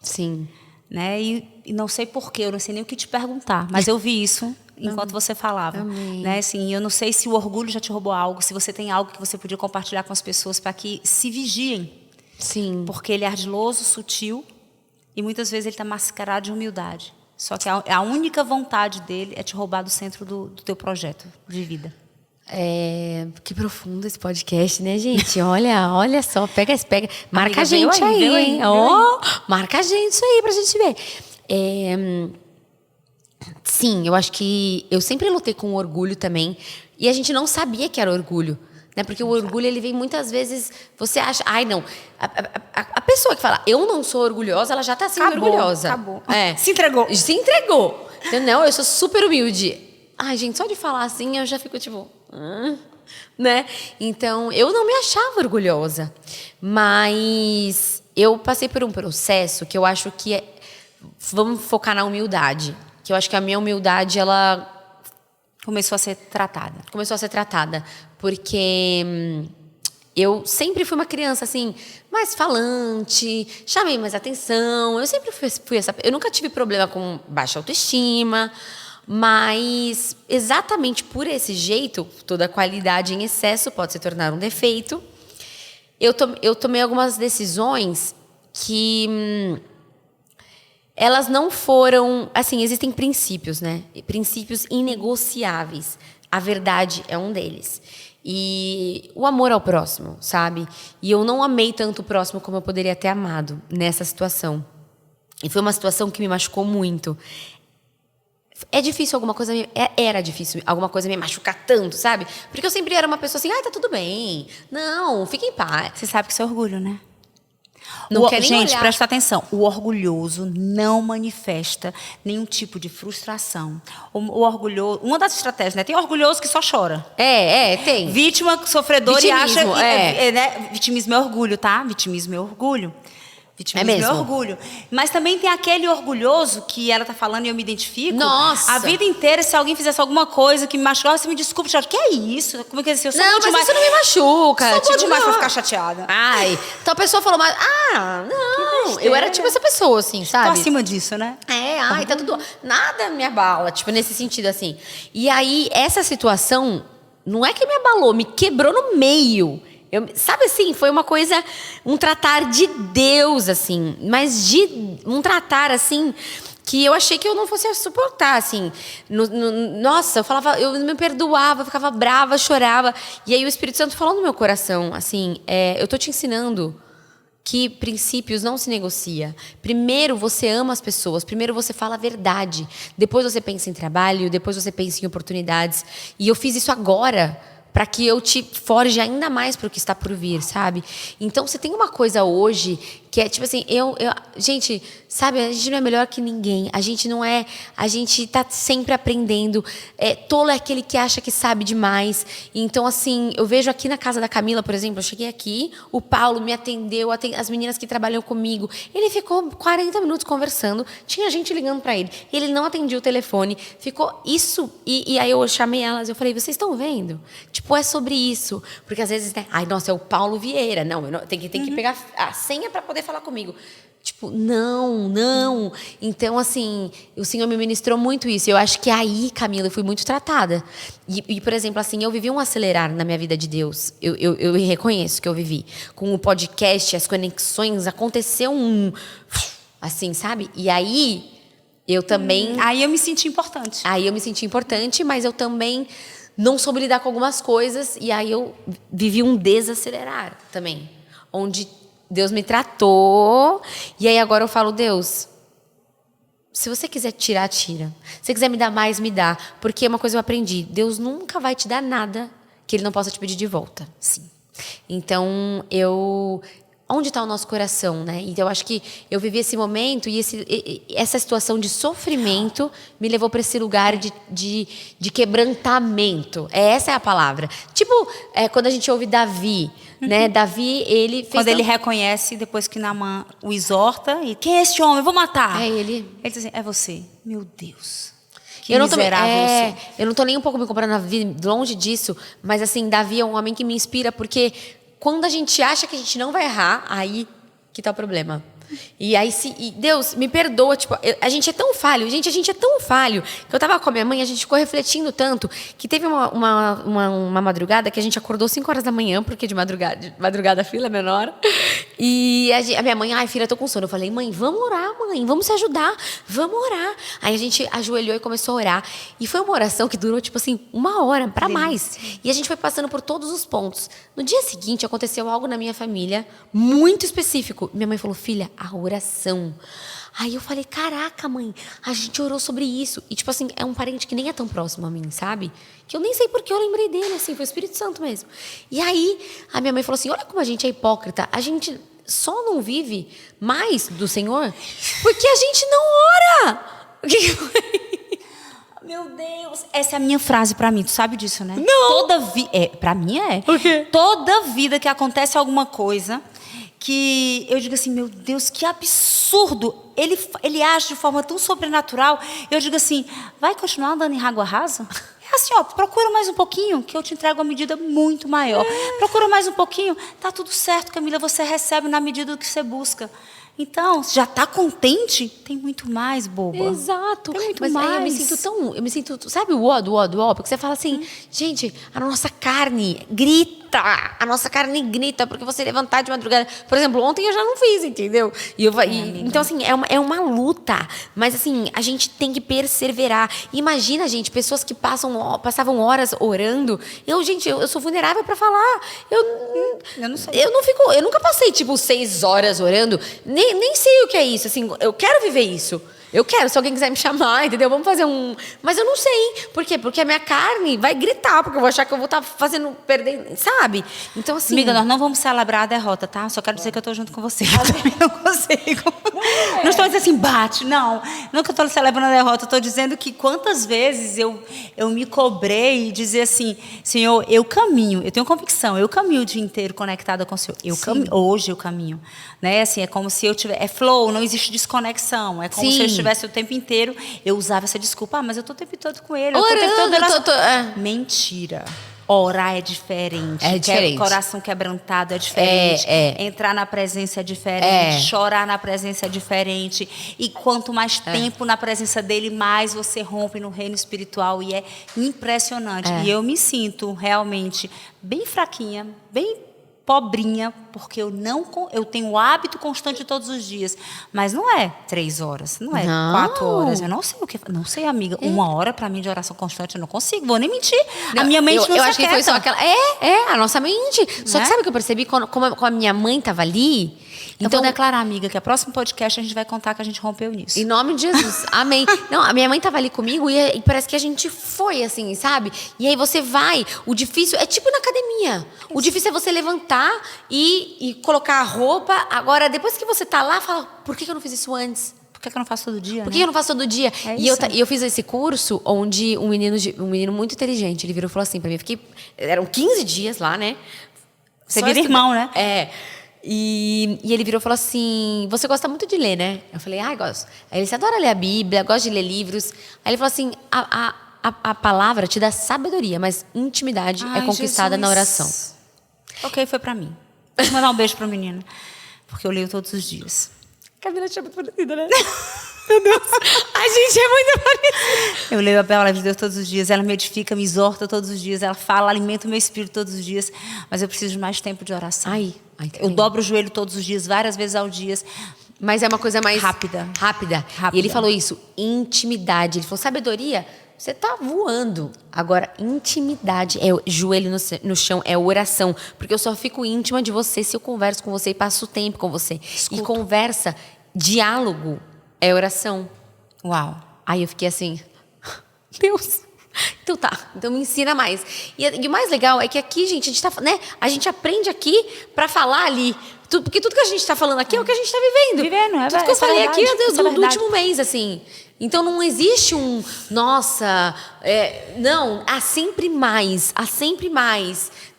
Sim. Né? E não sei porquê, eu não sei nem o que te perguntar. Mas eu vi isso enquanto você falava. Né? Assim, eu não sei se o orgulho já te roubou algo, se você tem algo que você podia compartilhar com as pessoas para que se vigiem. Sim. Porque ele é ardiloso, sutil e muitas vezes ele está mascarado de humildade. Só que a única vontade dele é te roubar do centro do teu projeto de vida. Que profundo esse podcast, né, gente? Olha só, pega. Marca a gente aí, hein? Marca a gente aí pra gente ver. Sim, eu acho que eu sempre lutei com orgulho também. E a gente não sabia que era orgulho. Né? Porque o orgulho, ele vem muitas vezes... Você acha... Ai, não. A pessoa que fala, eu não sou orgulhosa, ela já está sendo orgulhosa. Acabou. Se entregou. Entendeu? Eu sou super humilde. Ai, gente, só de falar assim, eu já fico tipo... né? Então, eu não me achava orgulhosa. Mas eu passei por um processo que eu acho que vamos focar na humildade. Que eu acho que a minha humildade, ela... Começou a ser tratada. Porque eu sempre fui uma criança, assim, mais falante, chamei mais atenção. Eu sempre fui essa... Eu nunca tive problema com baixa autoestima Mas exatamente por esse jeito, toda qualidade em excesso pode se tornar um defeito. Eu tomei algumas decisões que elas não foram... Assim, existem princípios, né? Princípios inegociáveis. A verdade é um deles. E o amor ao próximo, sabe? E eu não amei tanto o próximo como eu poderia ter amado nessa situação. E foi uma situação que me machucou muito. É difícil alguma coisa... Era difícil alguma coisa me machucar tanto, sabe? Porque eu sempre era uma pessoa assim, tá tudo bem. Não, fica em paz. Você sabe que isso é orgulho, né? Não quer nem Gente, olhar. presta atenção. O orgulhoso não manifesta nenhum tipo de frustração. O orgulhoso... Uma das estratégias, né? Tem orgulhoso que só chora. Tem. Vítima, sofredor Vitimismo, e acha... é. Né? Vitimismo é orgulho, tá? Vitimismo é orgulho. Vitimismo É mesmo? orgulho. Mas também tem aquele orgulhoso que ela tá falando e eu me identifico. Nossa! A vida inteira, se alguém fizesse alguma coisa que me machucava, você me desculpa, Thiago. Que é isso? Como é que é isso? Eu sou Não, boa mas demais. isso não me machuca. Sou boa demais não. pra ficar chateada. Ai, então a pessoa falou, mas... não. Eu era tipo essa pessoa, assim, Tô sabe? acima disso, né? Tá tudo... Nada me abala, tipo, nesse sentido, assim. E aí, essa situação, não é que me abalou, me quebrou no meio. Sabe assim, foi uma coisa, um tratar de Deus, assim. Mas de um tratar, assim, que eu achei que eu não fosse suportar, assim. Nossa, eu falava, eu me perdoava, ficava brava, chorava. E aí o Espírito Santo falou no meu coração, assim, eu tô te ensinando que princípios não se negocia. Primeiro você ama as pessoas, primeiro você fala a verdade, depois você pensa em trabalho, depois você pensa em oportunidades. E eu fiz isso agora, para que eu te forje ainda mais para o que está por vir, sabe? Então, se tem uma coisa hoje que é tipo assim, gente, sabe, a gente não é melhor que ninguém, a gente não é, a gente tá sempre aprendendo, tolo é aquele que acha que sabe demais. Então, assim, eu vejo aqui na casa da Camila, por exemplo, eu cheguei aqui, o Paulo me atendeu, as meninas que trabalham comigo, ele ficou 40 minutos conversando, tinha gente ligando para ele não atendia o telefone, ficou isso, e aí eu chamei elas, eu falei, vocês estão vendo? Tipo, é sobre isso, porque às vezes, né, ai, nossa, é o Paulo Vieira, não, tem que pegar a senha para poder falar comigo. Tipo, não. Então, assim, o Senhor me ministrou muito isso. Eu acho que aí, Camila, eu fui muito tratada. E, por exemplo, assim, eu vivi um acelerar na minha vida de Deus. Eu reconheço que eu vivi. Com o podcast, as conexões, aconteceu assim, sabe? E aí, eu também... Aí eu me senti importante. Aí eu me senti importante, mas eu também não soube lidar com algumas coisas. E aí eu vivi um desacelerar também. Onde Deus me tratou, e aí agora eu falo, Deus, se você quiser tirar, tira. Se você quiser me dar mais, me dá. Porque uma coisa eu aprendi, Deus nunca vai te dar nada que Ele não possa te pedir de volta. Sim. Então, onde está o nosso coração, né? Então, eu acho que eu vivi esse momento e essa situação de sofrimento me levou para esse lugar de quebrantamento. Essa é a palavra. Tipo, quando a gente ouve Davi, né? Davi, ele fez... Quando ele reconhece, depois que Naamã o exorta, e quem é esse homem? Eu vou matar. Ele diz assim, é você. Meu Deus. Que miserável eu sou. Eu não tô nem um pouco me comparando a Davi, longe disso, mas assim, Davi é um homem que me inspira, porque quando a gente acha que a gente não vai errar, aí que tá o problema. E aí, Deus, me perdoa, tipo, a gente é tão falho, gente, a gente é tão falho, que eu tava com a minha mãe, a gente ficou refletindo tanto, que teve uma madrugada que a gente acordou 5 horas da manhã, porque de madrugada a fila é menor, e a minha mãe, ai, filha, tô com sono. Eu falei, mãe, vamos orar, mãe, vamos se ajudar, vamos orar. Aí a gente ajoelhou e começou a orar, e foi uma oração que durou, tipo assim, 1 hora, pra mais. E a gente foi passando por todos os pontos. No dia seguinte, aconteceu algo na minha família, muito específico. Minha mãe falou, filha, a oração. Aí eu falei, caraca, mãe, a gente orou sobre isso. E, tipo assim, é um parente que nem é tão próximo a mim, sabe? Que eu nem sei porque eu lembrei dele, assim, foi o Espírito Santo mesmo. E aí, a minha mãe falou assim, olha como a gente é hipócrita. A gente só não vive mais do Senhor porque a gente não ora. O que foi? Meu Deus, essa é a minha frase pra mim, tu sabe disso, né? Não. Pra mim é. O quê? Toda vida que acontece alguma coisa que eu digo assim, meu Deus, que absurdo. Ele age de forma tão sobrenatural. Eu digo assim, vai continuar andando em água rasa? É assim, ó, procura mais um pouquinho, que eu te entrego uma medida muito maior. Procura mais um pouquinho, tá tudo certo, Camila, você recebe na medida do que você busca. Então, se já está contente, tem muito mais, boba. Exato. Tem muito Mas mais. aí eu me sinto, sabe o ó, porque você fala assim, gente, a nossa carne grita, porque você levantar de madrugada. Por exemplo, ontem eu já não fiz, entendeu? Então, assim, é uma luta. Mas, assim, a gente tem que perseverar. Imagina, gente, pessoas que passavam horas orando. Eu sou vulnerável pra falar. Eu não sei. Eu nunca passei, tipo, 6 horas orando. Nem sei o que é isso, assim, eu quero viver isso. Eu quero, se alguém quiser me chamar, entendeu? Vamos fazer um... Mas eu não sei. Por quê? Porque a minha carne vai gritar, porque eu vou achar que eu vou estar perdendo, sabe? Então, assim... Amiga, nós não vamos celebrar a derrota, tá? Só quero dizer que eu tô junto com você. Eu também não consigo. Não estou dizendo assim, bate, não. Não que eu estou celebrando a derrota, eu estou dizendo que quantas vezes eu me cobrei e dizer assim, Senhor, eu caminho, eu tenho convicção, eu caminho o dia inteiro conectada com o Senhor. Hoje eu caminho. Né? Assim, é como se eu tivesse... É flow, não existe desconexão. É como se eu estivesse o tempo inteiro... Eu usava essa desculpa. Mas eu estou o tempo todo com ele. Mentira. Orar é diferente. É diferente. Coração quebrantado é diferente. Entrar na presença é diferente. Chorar na presença é diferente. E quanto mais tempo na presença dele, mais você rompe no reino espiritual. E é impressionante. E eu me sinto realmente bem fraquinha, bem pobrinha, porque eu tenho o hábito constante todos os dias. Mas não é 3 horas, não é 4 horas. Eu não sei o que... Não sei, amiga. 1 hora para mim de oração constante eu não consigo. Vou nem mentir. Não, a minha mente não eu se acho que foi só aquela... a nossa mente. Só que sabe o que eu percebi? Como a minha mãe estava ali... Então, vou declarar, amiga, que o próximo podcast a gente vai contar que a gente rompeu nisso. Em nome de Jesus. Amém. Não, a minha mãe estava ali comigo e parece que a gente foi, assim, sabe? E aí você vai. O difícil é tipo na academia. O difícil é você levantar e colocar a roupa. Agora, depois que você tá lá, fala, por que eu não fiz isso antes? Por que eu não faço todo dia, Por que eu não faço todo dia? E eu fiz esse curso onde um menino muito inteligente, ele virou e falou assim pra mim, eram 15 dias lá, né? Você vira irmão, né? E ele virou e falou assim, você gosta muito de ler, né? Eu falei, gosto. Aí ele disse, adora ler a Bíblia, gosta de ler livros. Aí ele falou assim, a palavra te dá sabedoria, mas intimidade é conquistada na oração. Ok, foi pra mim. Vou mandar um beijo pro menino, porque eu leio todos os dias. Camila é muito parecida, né? Meu Deus, a gente é muito parecida. Eu leio a palavra de Deus todos os dias, ela me edifica, me exorta todos os dias, ela fala, alimenta o meu espírito todos os dias, mas eu preciso de mais tempo de oração. Eu dobro o joelho todos os dias, várias vezes ao dia. Mas é uma coisa mais... Rápida. E ele falou isso, intimidade. Ele falou, sabedoria, você tá voando. Agora, intimidade é joelho no chão, é oração. Porque eu só fico íntima de você se eu converso com você e passo tempo com você. Escuta. E conversa, diálogo, é oração. Uau. Aí eu fiquei assim, Deus... Então tá, então me ensina mais. E o mais legal é que aqui, gente, a gente aprende aqui pra falar ali. Porque tudo que a gente tá falando aqui é o que a gente tá vivendo. Tudo que eu falei aqui é do último mês, assim. Então não existe não, há sempre mais.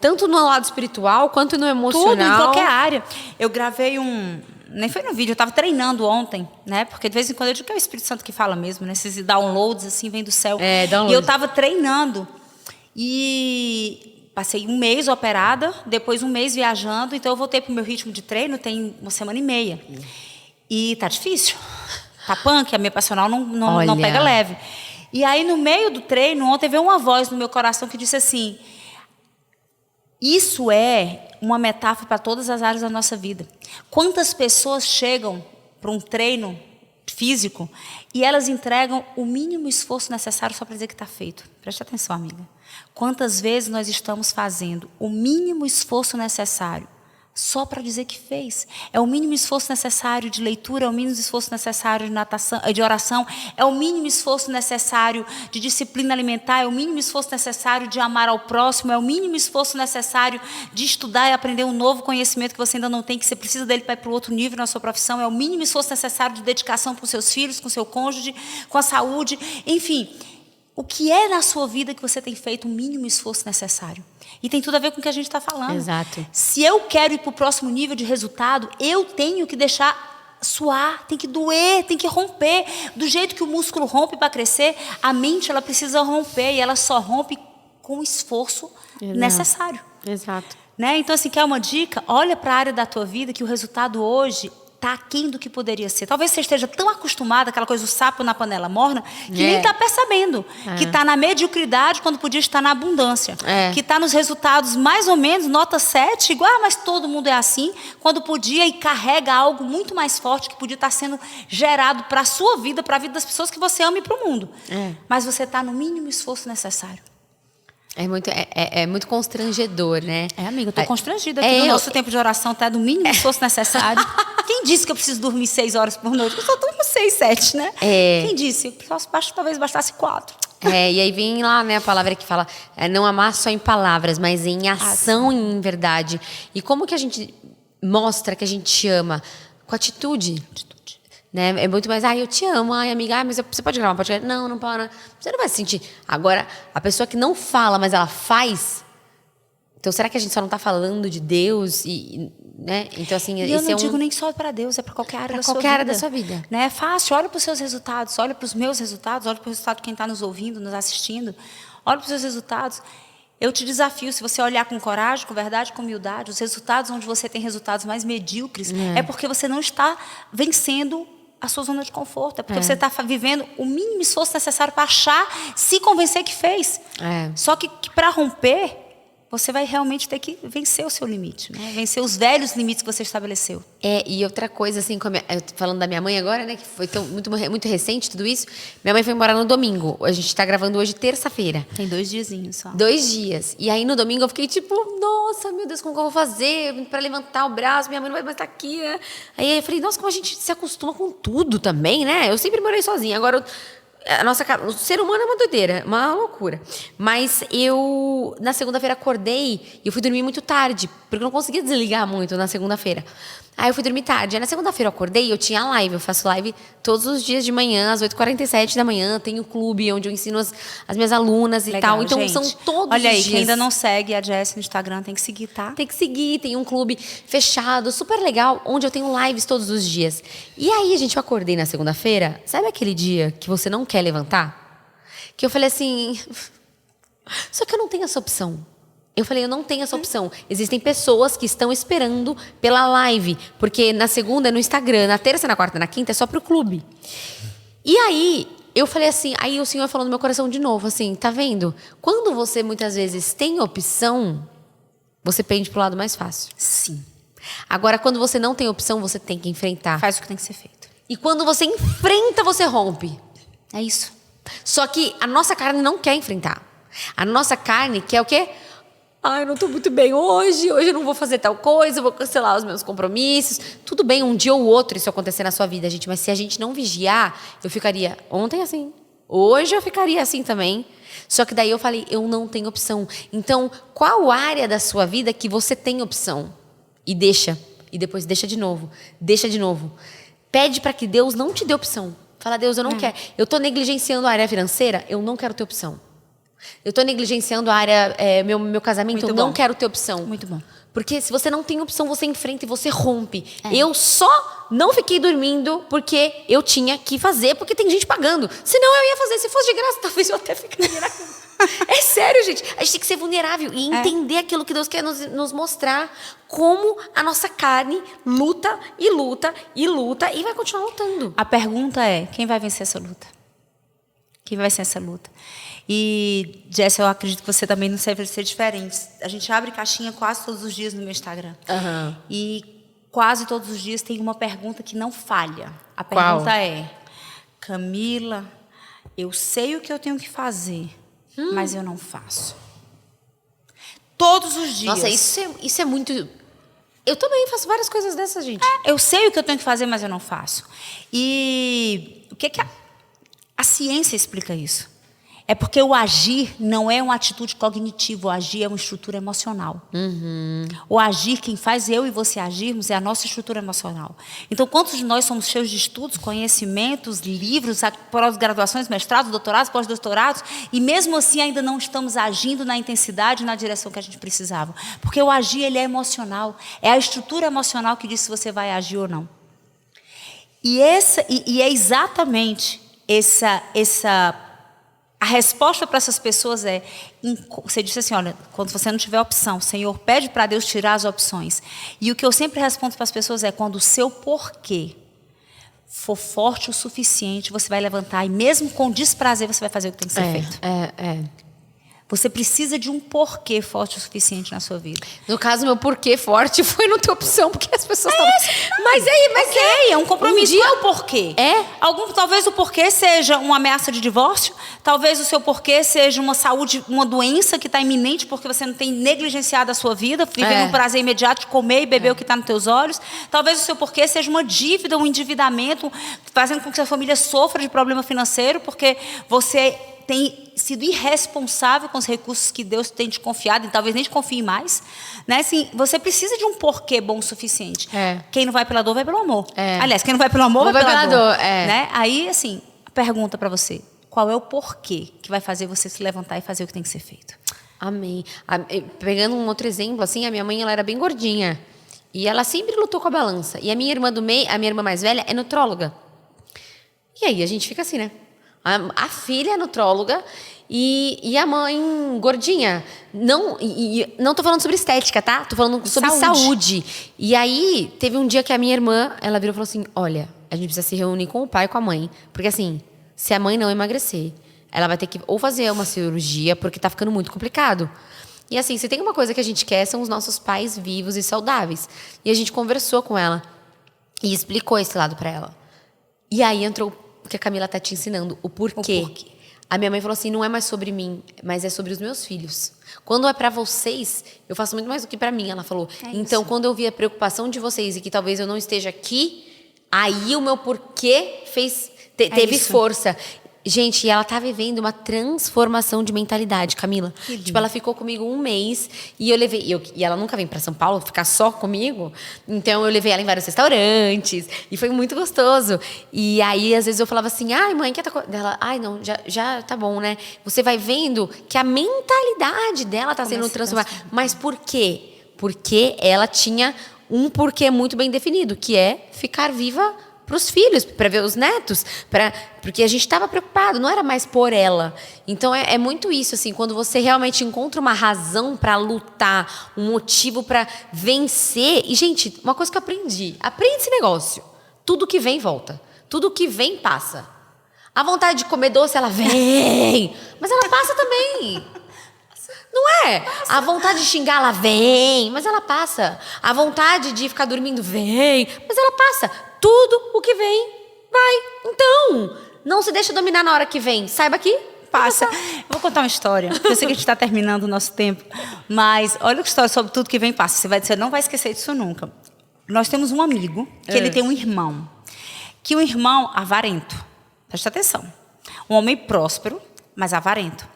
Tanto no lado espiritual, quanto no emocional. Tudo, em qualquer área. Eu gravei nem foi no vídeo, eu estava treinando ontem, né? Porque de vez em quando eu digo que é o Espírito Santo que fala mesmo, né? Esses downloads, assim, vem do céu. Downloads. E eu estava treinando. E passei 1 mês operada, depois 1 mês viajando. Então eu voltei para o meu ritmo de treino, tem 1 semana e meia. E tá difícil. Tá punk, a minha personal não pega leve. E aí, no meio do treino, ontem veio uma voz no meu coração que disse assim... Isso é uma metáfora para todas as áreas da nossa vida. Quantas pessoas chegam para um treino físico e elas entregam o mínimo esforço necessário só para dizer que está feito? Preste atenção, amiga. Quantas vezes nós estamos fazendo o mínimo esforço necessário só para dizer que fez? É o mínimo esforço necessário de leitura, é o mínimo esforço necessário de oração, é o mínimo esforço necessário de disciplina alimentar, é o mínimo esforço necessário de amar ao próximo, é o mínimo esforço necessário de estudar e aprender um novo conhecimento que você ainda não tem, que você precisa dele para ir para o outro nível na sua profissão, é o mínimo esforço necessário de dedicação com os seus filhos, com o seu cônjuge, com a saúde, enfim... O que é na sua vida que você tem feito o mínimo esforço necessário? E tem tudo a ver com o que a gente está falando. Exato. Se eu quero ir para o próximo nível de resultado, eu tenho que deixar suar, tem que doer, tem que romper. Do jeito que o músculo rompe para crescer, a mente ela precisa romper e ela só rompe com o esforço necessário. Exato. Né? Então, assim, quer uma dica? Olha para a área da tua vida que o resultado hoje está aquém do que poderia ser. Talvez você esteja tão acostumada, aquela coisa do sapo na panela morna, que nem está percebendo. Que está na mediocridade quando podia estar na abundância. Que está nos resultados mais ou menos, nota 7, igual, mas todo mundo é assim, quando podia e carrega algo muito mais forte que podia estar sendo gerado para a sua vida, para a vida das pessoas que você ama e para o mundo. Mas você está no mínimo esforço necessário. É muito constrangedor, né? Amiga, eu tô constrangida aqui no nosso tempo de oração, tá do mínimo esforço necessário. Quem disse que eu preciso dormir 6 horas por noite? Eu só durmo 6, 7, né? Quem disse? Talvez bastasse 4. E aí vem lá, né, a palavra que fala não amar só em palavras, mas em ação e em verdade. E como que a gente mostra que a gente ama? Com atitude. Né? É muito mais, eu te amo, amiga, mas você pode gravar um podcast? Não para. Você não vai se sentir. Agora, a pessoa que não fala, mas ela faz. Então, será que a gente só não está falando de Deus? Né? Então, assim, e eu não digo nem só para Deus, é para qualquer área da sua vida. Qualquer área da sua vida. Né? É fácil, olha para os seus resultados, olha para os meus resultados, olha para o resultado de quem está nos ouvindo, nos assistindo. Olha para os seus resultados. Eu te desafio, se você olhar com coragem, com verdade, com humildade, os resultados onde você tem resultados mais medíocres, é porque você não está vencendo a sua zona de conforto. É porque você está vivendo o mínimo esforço necessário para achar, se convencer que fez. Só que para romper, você vai realmente ter que vencer o seu limite, né? Vencer os velhos limites que você estabeleceu. E outra coisa, assim, falando da minha mãe agora, né? Que foi muito recente tudo isso. Minha mãe foi embora no domingo. A gente está gravando hoje terça-feira. Tem 2 diazinhos só. 2 dias. E aí no domingo eu fiquei tipo, nossa, meu Deus, como que eu vou fazer para levantar o braço? Minha mãe não vai mais estar aqui, né? Aí eu falei, nossa, como a gente se acostuma com tudo também, né? Eu sempre morei sozinha. Agora o ser humano é uma doideira, uma loucura. Mas eu, na segunda-feira, acordei e eu fui dormir muito tarde, porque eu não conseguia desligar muito na segunda-feira. Aí eu fui dormir tarde. Aí na segunda-feira eu acordei e eu tinha live. Eu faço live todos os dias de manhã, às 8h47 da manhã. Tenho clube onde eu ensino as minhas alunas e tal. Então, gente, são todos os dias. Olha aí, quem ainda não segue a Jess no Instagram tem que seguir, tá? Tem que seguir. Tem um clube fechado, super legal, onde eu tenho lives todos os dias. E aí, gente, eu acordei na segunda-feira. Sabe aquele dia que você não quer levantar? Que eu falei assim... Só que eu não tenho essa opção. Eu falei, eu não tenho essa opção. Existem pessoas que estão esperando pela live. Porque na segunda é no Instagram, na terça, na quarta, na quinta é só pro clube. E aí, eu falei assim, aí o Senhor falou no meu coração de novo, assim, tá vendo? Quando você muitas vezes tem opção, você pende pro lado mais fácil. Sim. Agora, quando você não tem opção, você tem que enfrentar. Faz o que tem que ser feito. E quando você enfrenta, você rompe. É isso. Só que a nossa carne não quer enfrentar. A nossa carne quer o quê? Eu não tô muito bem hoje eu não vou fazer tal coisa, eu vou cancelar os meus compromissos. Tudo bem, um dia ou outro isso acontecer na sua vida, gente. Mas se a gente não vigiar, eu ficaria ontem assim. Hoje eu ficaria assim também. Só que daí eu falei, eu não tenho opção. Então, qual área da sua vida que você tem opção? E deixa. E depois deixa de novo. Deixa de novo. Pede para que Deus não te dê opção. Fala, Deus, eu não quero. Eu tô negligenciando a área financeira, eu não quero ter opção. Eu estou negligenciando a área, meu casamento, Muito eu bom. não quero ter opção. Muito bom. Porque se você não tem opção, você enfrenta e você rompe. Eu só não fiquei dormindo porque eu tinha que fazer, porque tem gente pagando. Senão eu ia fazer. Se fosse de graça, talvez eu até ficaria na cama. É sério, gente. A gente tem que ser vulnerável e entender aquilo que Deus quer nos mostrar. Como a nossa carne luta e luta e luta e vai continuar lutando. A pergunta é, quem vai vencer essa luta? Quem vai vencer essa luta? E, Jess, eu acredito que você também não vai ser diferente. A gente abre caixinha quase todos os dias no meu Instagram. E quase todos os dias tem uma pergunta que não falha. A pergunta é, Camila, eu sei o que eu tenho que fazer, mas eu não faço. Todos os dias. Nossa, isso é muito... Eu também faço várias coisas dessas, gente. Eu sei o que eu tenho que fazer, mas eu não faço. E o que a ciência explica isso? É porque o agir não é uma atitude cognitiva, o agir é uma estrutura emocional. O agir, quem faz eu e você agirmos, é a nossa estrutura emocional. Então, quantos de nós somos cheios de estudos, conhecimentos, livros, pós-graduações, mestrados, doutorados, pós-doutorados, e mesmo assim ainda não estamos agindo na intensidade e na direção que a gente precisava? Porque o agir, ele é emocional. É a estrutura emocional que diz se você vai agir ou não. E é exatamente essa A resposta para essas pessoas é, você disse assim, olha, quando você não tiver opção, Senhor, pede para Deus tirar as opções. E o que eu sempre respondo para as pessoas é, quando o seu porquê for forte o suficiente, você vai levantar e mesmo com desprazer, você vai fazer o que tem que ser feito. Você precisa de um porquê forte o suficiente na sua vida. No caso, meu porquê forte foi não ter opção, porque as pessoas estavam... Mas é um compromisso. Um dia... Qual é o porquê? Talvez o porquê seja uma ameaça de divórcio, talvez o seu porquê seja uma saúde, uma doença que está iminente porque você não tem negligenciado a sua vida, vivendo um prazer imediato de comer e beber o que está nos teus olhos. Talvez o seu porquê seja uma dívida, um endividamento, fazendo com que a família sofra de problema financeiro, porque você tem sido irresponsável com os recursos que Deus tem te confiado, e talvez nem te confie mais. Né? Assim, você precisa de um porquê bom o suficiente. Quem não vai pela dor, vai pelo amor. Aliás, quem não vai pelo amor, vai pela dor. Né? Aí, assim, a pergunta para você, qual é o porquê que vai fazer você se levantar e fazer o que tem que ser feito? Amém. Pegando um outro exemplo, assim, a minha mãe ela era bem gordinha. E ela sempre lutou com a balança. E a minha irmã do meio, a minha irmã mais velha, é nutróloga. E aí a gente fica assim, né? A filha é nutróloga e a mãe gordinha. Não tô falando sobre estética, tá? Tô falando sobre saúde. E aí, teve um dia que a minha irmã, ela virou e falou assim, olha, a gente precisa se reunir com o pai e com a mãe. Porque assim, se a mãe não emagrecer, ela vai ter que ou fazer uma cirurgia, porque tá ficando muito complicado. E assim, se tem uma coisa que a gente quer, são os nossos pais vivos e saudáveis. E a gente conversou com ela e explicou esse lado pra ela. E aí entrou o que a Camila tá te ensinando, o porquê. A minha mãe falou assim, não é mais sobre mim, mas é sobre os meus filhos. Quando é pra vocês, eu faço muito mais do que pra mim, ela falou. Então, quando eu vi a preocupação de vocês e que talvez eu não esteja aqui, aí o meu porquê teve força. Gente, ela tá vivendo uma transformação de mentalidade, Camila. Tipo, ela ficou comigo um mês e eu levei... E ela nunca vem pra São Paulo ficar só comigo. Então, eu levei ela em vários restaurantes. E foi muito gostoso. E aí, às vezes, eu falava assim... Ai, mãe, quer tá... Ela, ai, não, já tá bom, né? Você vai vendo que a mentalidade dela tá sendo transformada. Mas por quê? Porque ela tinha um porquê muito bem definido. Que é ficar viva... para os filhos, para ver os netos, porque a gente estava preocupado, não era mais por ela. Então é muito isso, assim, quando você realmente encontra uma razão para lutar, um motivo para vencer. E, gente, uma coisa que eu aprende esse negócio. Tudo que vem, volta. Tudo que vem, passa. A vontade de comer doce, ela vem, mas ela passa também. Não é? A vontade de xingar, ela vem, mas ela passa. A vontade de ficar dormindo, vem, mas ela passa. Tudo o que vem, vai. Então, não se deixa dominar na hora que vem. Saiba que passa. Eu vou contar uma história. Eu sei que a gente está terminando o nosso tempo, mas olha que história sobre tudo que vem, passa. Você não vai esquecer disso nunca. Nós temos um amigo, que ele tem um irmão. Que um irmão avarento. Presta atenção. Um homem próspero, mas avarento.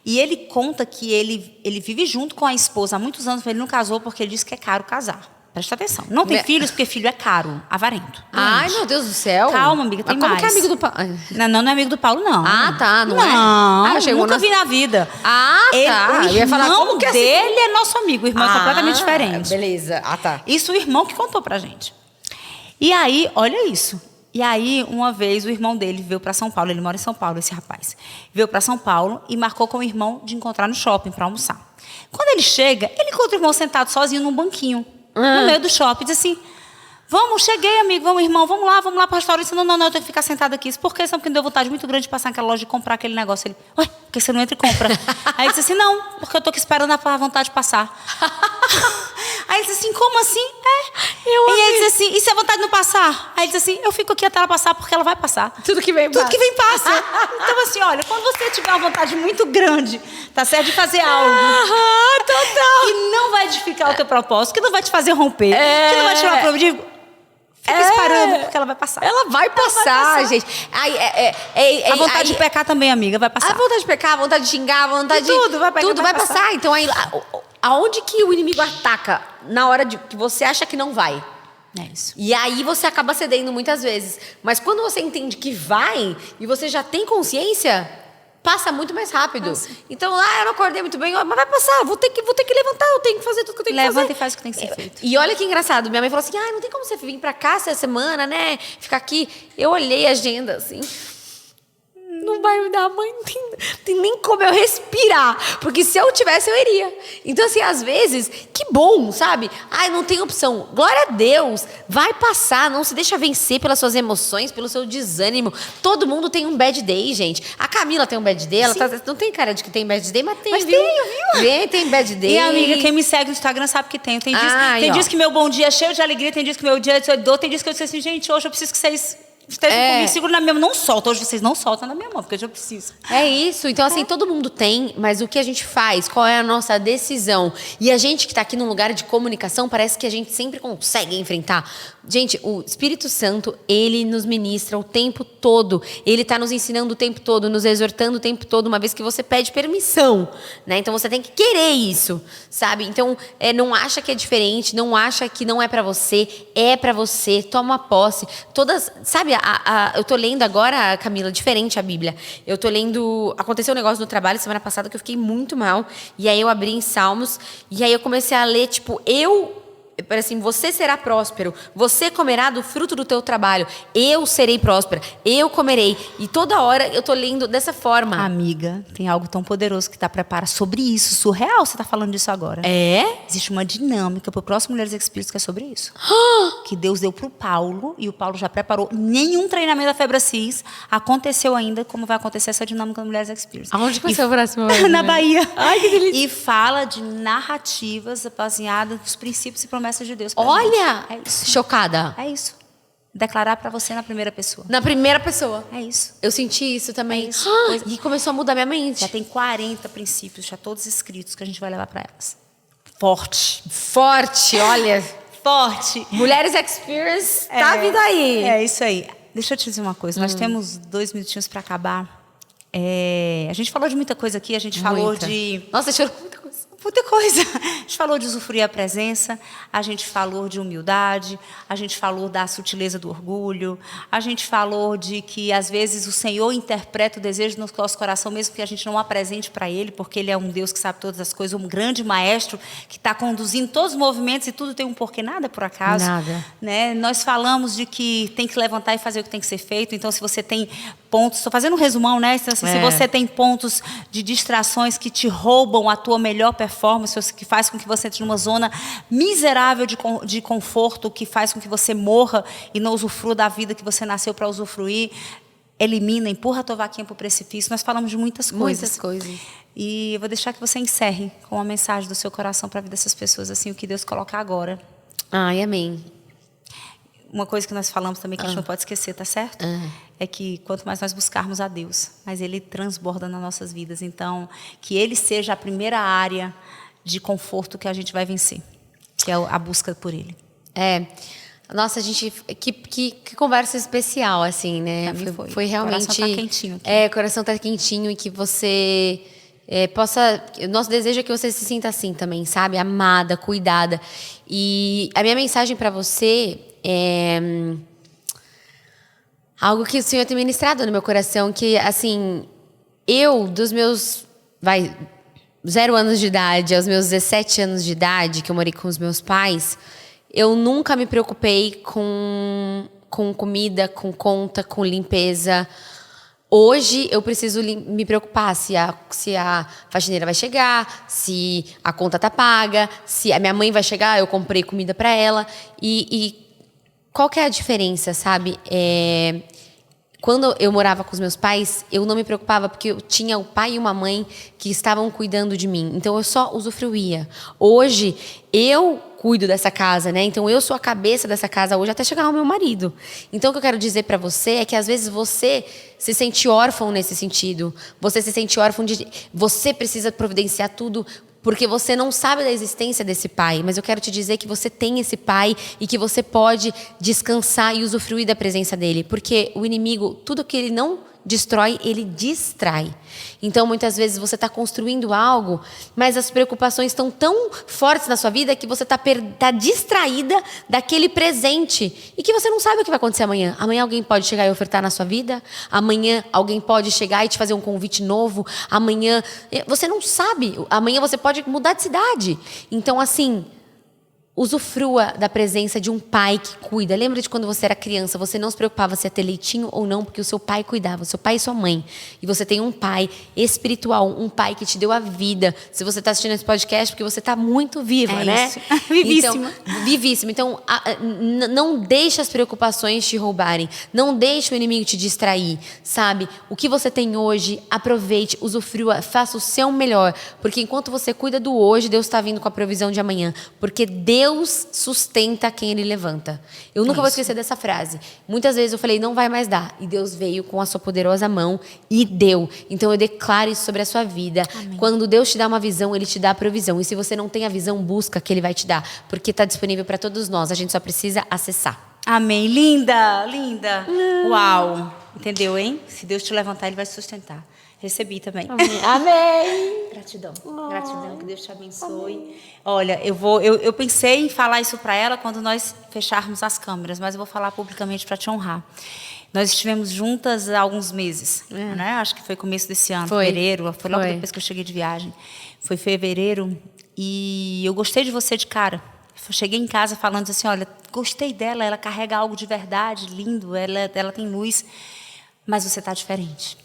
E ele conta que ele vive junto com a esposa há muitos anos, mas ele não casou porque ele disse que é caro casar. Presta atenção. Não tem filhos porque filho é caro, avarento. Ai, meu Deus do céu. Calma, amiga, tem mais. Como que é amigo do Paulo? Não é amigo do Paulo, não. Ah, tá, não é? Não, nunca vi na vida. Ah, tá. O irmão dele é nosso amigo, o irmão é completamente diferente. Beleza. Ah, tá. Isso o irmão que contou pra gente. E aí, olha isso. E aí, uma vez, o irmão dele veio para São Paulo, ele mora em São Paulo, esse rapaz. Veio para São Paulo e marcou com o irmão de encontrar no shopping para almoçar. Quando ele chega, ele encontra o irmão sentado sozinho num banquinho, no meio do shopping, diz assim, cheguei, amigo, vamos, irmão, vamos lá para o restaurante. Não, eu tenho que ficar sentado aqui. Por quê? Porque me deu vontade muito grande de passar naquela loja e comprar aquele negócio. Ele, ué, por que você não entra e compra? Aí ele disse assim, não, porque eu tô aqui esperando a vontade de passar. Aí ele disse assim, como assim? E ele disse assim, e se a vontade não passar? Aí ele disse assim, eu fico aqui até ela passar, porque ela vai passar. Tudo que vem passa. Então assim, olha, quando você tiver uma vontade muito grande, tá certo, de fazer algo total, que não vai edificar o teu propósito, que não vai te fazer romper, que não vai te tirar o problema, fica esperando, porque ela vai passar. Ela vai passar, gente. A vontade de pecar também, amiga, vai passar. A vontade de pecar, a vontade de xingar, a vontade de... Tudo vai passar. Então, aí, aonde que o inimigo ataca? Na hora que você acha que não vai. É isso. E aí você acaba cedendo muitas vezes. Mas quando você entende que vai, e você já tem consciência, passa muito mais rápido. Passa. Então, eu não acordei muito bem, mas vai passar, vou ter que levantar, eu tenho que fazer tudo que eu tenho que fazer. Levanta e faz o que tem que ser feito. E olha que engraçado, minha mãe falou assim, não tem como você vir pra cá essa semana, né? Ficar aqui. Eu olhei a agenda, assim... não vai me dar, mãe, não tem nem como eu respirar. Porque se eu tivesse, eu iria. Então, assim, às vezes, que bom, sabe? Ai, não tem opção. Glória a Deus. Vai passar, não se deixa vencer pelas suas emoções, pelo seu desânimo. Todo mundo tem um bad day, gente. A Camila tem um bad day, ela não tem cara de que tem bad day, mas tem, mas viu? Tem bad day. E, amiga, quem me segue no Instagram sabe que tem. Tem dias que meu bom dia é cheio de alegria, tem dias que meu dia é de dor, tem dias que eu disse assim, gente, hoje eu preciso que vocês estejam comigo, seguro na minha mão. Não solta, hoje vocês não soltam na minha mão, porque hoje eu preciso. É isso. Então, assim, todo mundo tem, mas o que a gente faz? Qual é a nossa decisão? E a gente que está aqui num lugar de comunicação, parece que a gente sempre consegue enfrentar. Gente, o Espírito Santo, ele nos ministra o tempo todo. Ele está nos ensinando o tempo todo, nos exortando o tempo todo, uma vez que você pede permissão, né? Então, você tem que querer isso, sabe? Então, não acha que é diferente, não acha que não é para você, é para você. Toma posse. Todas, sabe, eu tô lendo agora, Camila, diferente a Bíblia. Eu tô lendo... Aconteceu um negócio no trabalho semana passada que eu fiquei muito mal. E aí eu abri em Salmos. E aí eu comecei a ler, tipo, assim, você será próspero, você comerá do fruto do teu trabalho, eu serei próspera, eu comerei. E toda hora eu tô lendo dessa forma. Amiga, tem algo tão poderoso que tá preparado sobre isso, surreal, você tá falando disso agora. Existe uma dinâmica pro próximo Mulheres Experience que é sobre isso. Que Deus deu pro Paulo, e o Paulo já preparou. Nenhum treinamento da Febracis aconteceu ainda como vai acontecer essa dinâmica do Mulheres Experience. Aonde que vai ser o próximo? Na Bahia. Ai, que delícia. E fala de narrativas baseadas nos princípios e promessas de Deus. Olha! É isso. Chocada. É isso. Declarar pra você na primeira pessoa. Na primeira pessoa. É isso. Eu senti isso também. É isso. E começou a mudar minha mente. Já tem 40 princípios, já todos escritos, que a gente vai levar pra elas. Forte. Forte, olha. Forte. Mulheres Experience tá vindo aí. É isso aí. Deixa eu te dizer uma coisa. Nós temos 2 minutinhos pra acabar. A gente falou de muita coisa aqui. A gente falou de... Nossa, chorou muita coisa. Muita coisa. A gente falou de usufruir a presença, a gente falou de humildade, a gente falou da sutileza do orgulho, a gente falou de que, às vezes, o Senhor interpreta o desejo do nosso coração, mesmo que a gente não apresente para Ele, porque Ele é um Deus que sabe todas as coisas, um grande maestro que está conduzindo todos os movimentos e tudo tem um porquê, nada é por acaso. Nada. Né? Nós falamos de que tem que levantar e fazer o que tem que ser feito, então, se você tem pontos... Estou fazendo um resumão, né? Então, assim, se você tem pontos de distrações que te roubam a tua melhor performance, que faz com que você entre numa zona miserável de conforto, que faz com que você morra e não usufrua da vida que você nasceu para usufruir, elimina, empurra a tua vaquinha para o precipício. Nós falamos de muitas coisas. Muitas coisas. E eu vou deixar que você encerre com uma mensagem do seu coração para a vida dessas pessoas, assim, o que Deus colocar agora. Ai, amém. Uma coisa que nós falamos também que a gente não pode esquecer, tá certo? É que quanto mais nós buscarmos a Deus, mais Ele transborda nas nossas vidas. Então, que Ele seja a primeira área de conforto que a gente vai vencer, que é a busca por Ele. Nossa, gente, que conversa especial, assim, né? Foi realmente... O coração tá quentinho aqui. O coração tá quentinho e que você possa... O nosso desejo é que você se sinta assim também, sabe? Amada, cuidada. E a minha mensagem para você é algo que o Senhor tem ministrado no meu coração, que, assim, dos meus... 0 anos de idade aos meus 17 anos de idade, que eu morei com os meus pais, eu nunca me preocupei com comida, com conta, com limpeza. Hoje eu preciso me preocupar se a faxineira vai chegar, se a conta tá paga, se a minha mãe vai chegar, eu comprei comida para ela. E qual que é a diferença, sabe? Quando eu morava com os meus pais, eu não me preocupava porque eu tinha o pai e uma mãe que estavam cuidando de mim. Então, eu só usufruía. Hoje, eu cuido dessa casa, né? Então, eu sou a cabeça dessa casa hoje até chegar ao meu marido. Então, o que eu quero dizer pra você é que, às vezes, você se sente órfão nesse sentido. Você se sente órfão de... Você precisa providenciar tudo... Porque você não sabe da existência desse pai. Mas eu quero te dizer que você tem esse pai e que você pode descansar e usufruir da presença dele. Porque o inimigo, tudo que ele não destrói, ele distrai. Então, muitas vezes, você está construindo algo, mas as preocupações estão tão fortes na sua vida que você tá distraída daquele presente. E que você não sabe o que vai acontecer amanhã. Amanhã alguém pode chegar e ofertar na sua vida. Amanhã alguém pode chegar e te fazer um convite novo. Amanhã... Você não sabe. Amanhã você pode mudar de cidade. Então, assim... Usufrua da presença de um pai que cuida. Lembra de quando você era criança, você não se preocupava se ia ter leitinho ou não, porque o seu pai cuidava, o seu pai e sua mãe. E você tem um pai espiritual, um pai que te deu a vida. Se você está assistindo esse podcast, porque você está muito viva, né? Isso. Vivíssima. Então, vivíssima. Então, não deixe as preocupações te roubarem. Não deixe o inimigo te distrair, sabe? O que você tem hoje, aproveite, usufrua, faça o seu melhor. Porque enquanto você cuida do hoje, Deus está vindo com a provisão de amanhã. Porque Deus sustenta quem Ele levanta. Eu nunca vou esquecer dessa frase. Muitas vezes eu falei, não vai mais dar. E Deus veio com a sua poderosa mão e deu. Então eu declaro isso sobre a sua vida. Amém. Quando Deus te dá uma visão, Ele te dá a provisão. E se você não tem a visão, busca que Ele vai te dar. Porque está disponível para todos nós. A gente só precisa acessar. Amém. Linda, linda. Uau. Entendeu, hein? Se Deus te levantar, Ele vai sustentar. Recebi também. Amém. Amém. Gratidão. Gratidão, que Deus te abençoe. Amém. Olha, eu pensei em falar isso para ela quando nós fecharmos as câmeras, mas eu vou falar publicamente para te honrar. Nós estivemos juntas há alguns meses, né? Acho que foi começo desse ano, fevereiro, foi logo depois que eu cheguei de viagem. Foi fevereiro e eu gostei de você de cara. Eu cheguei em casa falando assim, olha, gostei dela, ela carrega algo de verdade, lindo, ela tem luz, mas você está diferente.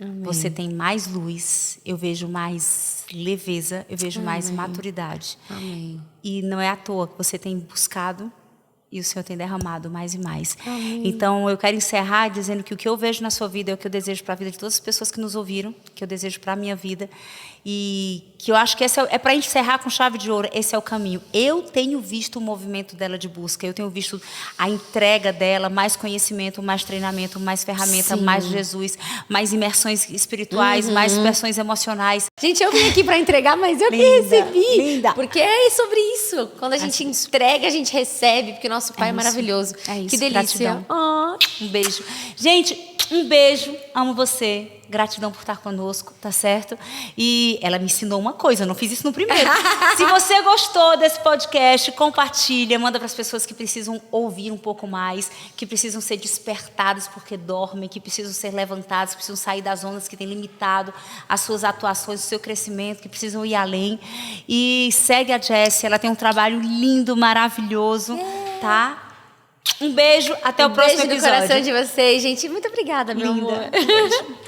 Amém. Você tem mais luz, eu vejo mais leveza, eu vejo mais maturidade. Amém. E não é à toa que você tem buscado e o Senhor tem derramado mais e mais. Amém. Então, eu quero encerrar dizendo que o que eu vejo na sua vida é o que eu desejo para a vida de todas as pessoas que nos ouviram, que eu desejo para a minha vida. E que eu acho que esse é para encerrar com chave de ouro, esse é o caminho. Eu tenho visto o movimento dela de busca, eu tenho visto a entrega dela, mais conhecimento, mais treinamento, mais ferramenta, mais Jesus, mais imersões espirituais, mais imersões emocionais. Gente, eu vim aqui para entregar, mas eu que recebi. Linda. Porque é sobre isso. Quando a gente entrega, a gente recebe, porque o nosso Pai é maravilhoso. É isso. Que delícia. Oh. Um beijo. Gente, um beijo. Amo você. Gratidão por estar conosco, tá certo? E ela me ensinou uma coisa, eu não fiz isso no primeiro. Se você gostou desse podcast, compartilha, manda para as pessoas que precisam ouvir um pouco mais, que precisam ser despertadas porque dormem, que precisam ser levantadas, que precisam sair das ondas que têm limitado as suas atuações, o seu crescimento, que precisam ir além. E segue a Jessie, ela tem um trabalho lindo, maravilhoso, tá? Um beijo, até o próximo episódio. Um beijo no coração de vocês, gente. Muito obrigada, meu amor. Um beijo.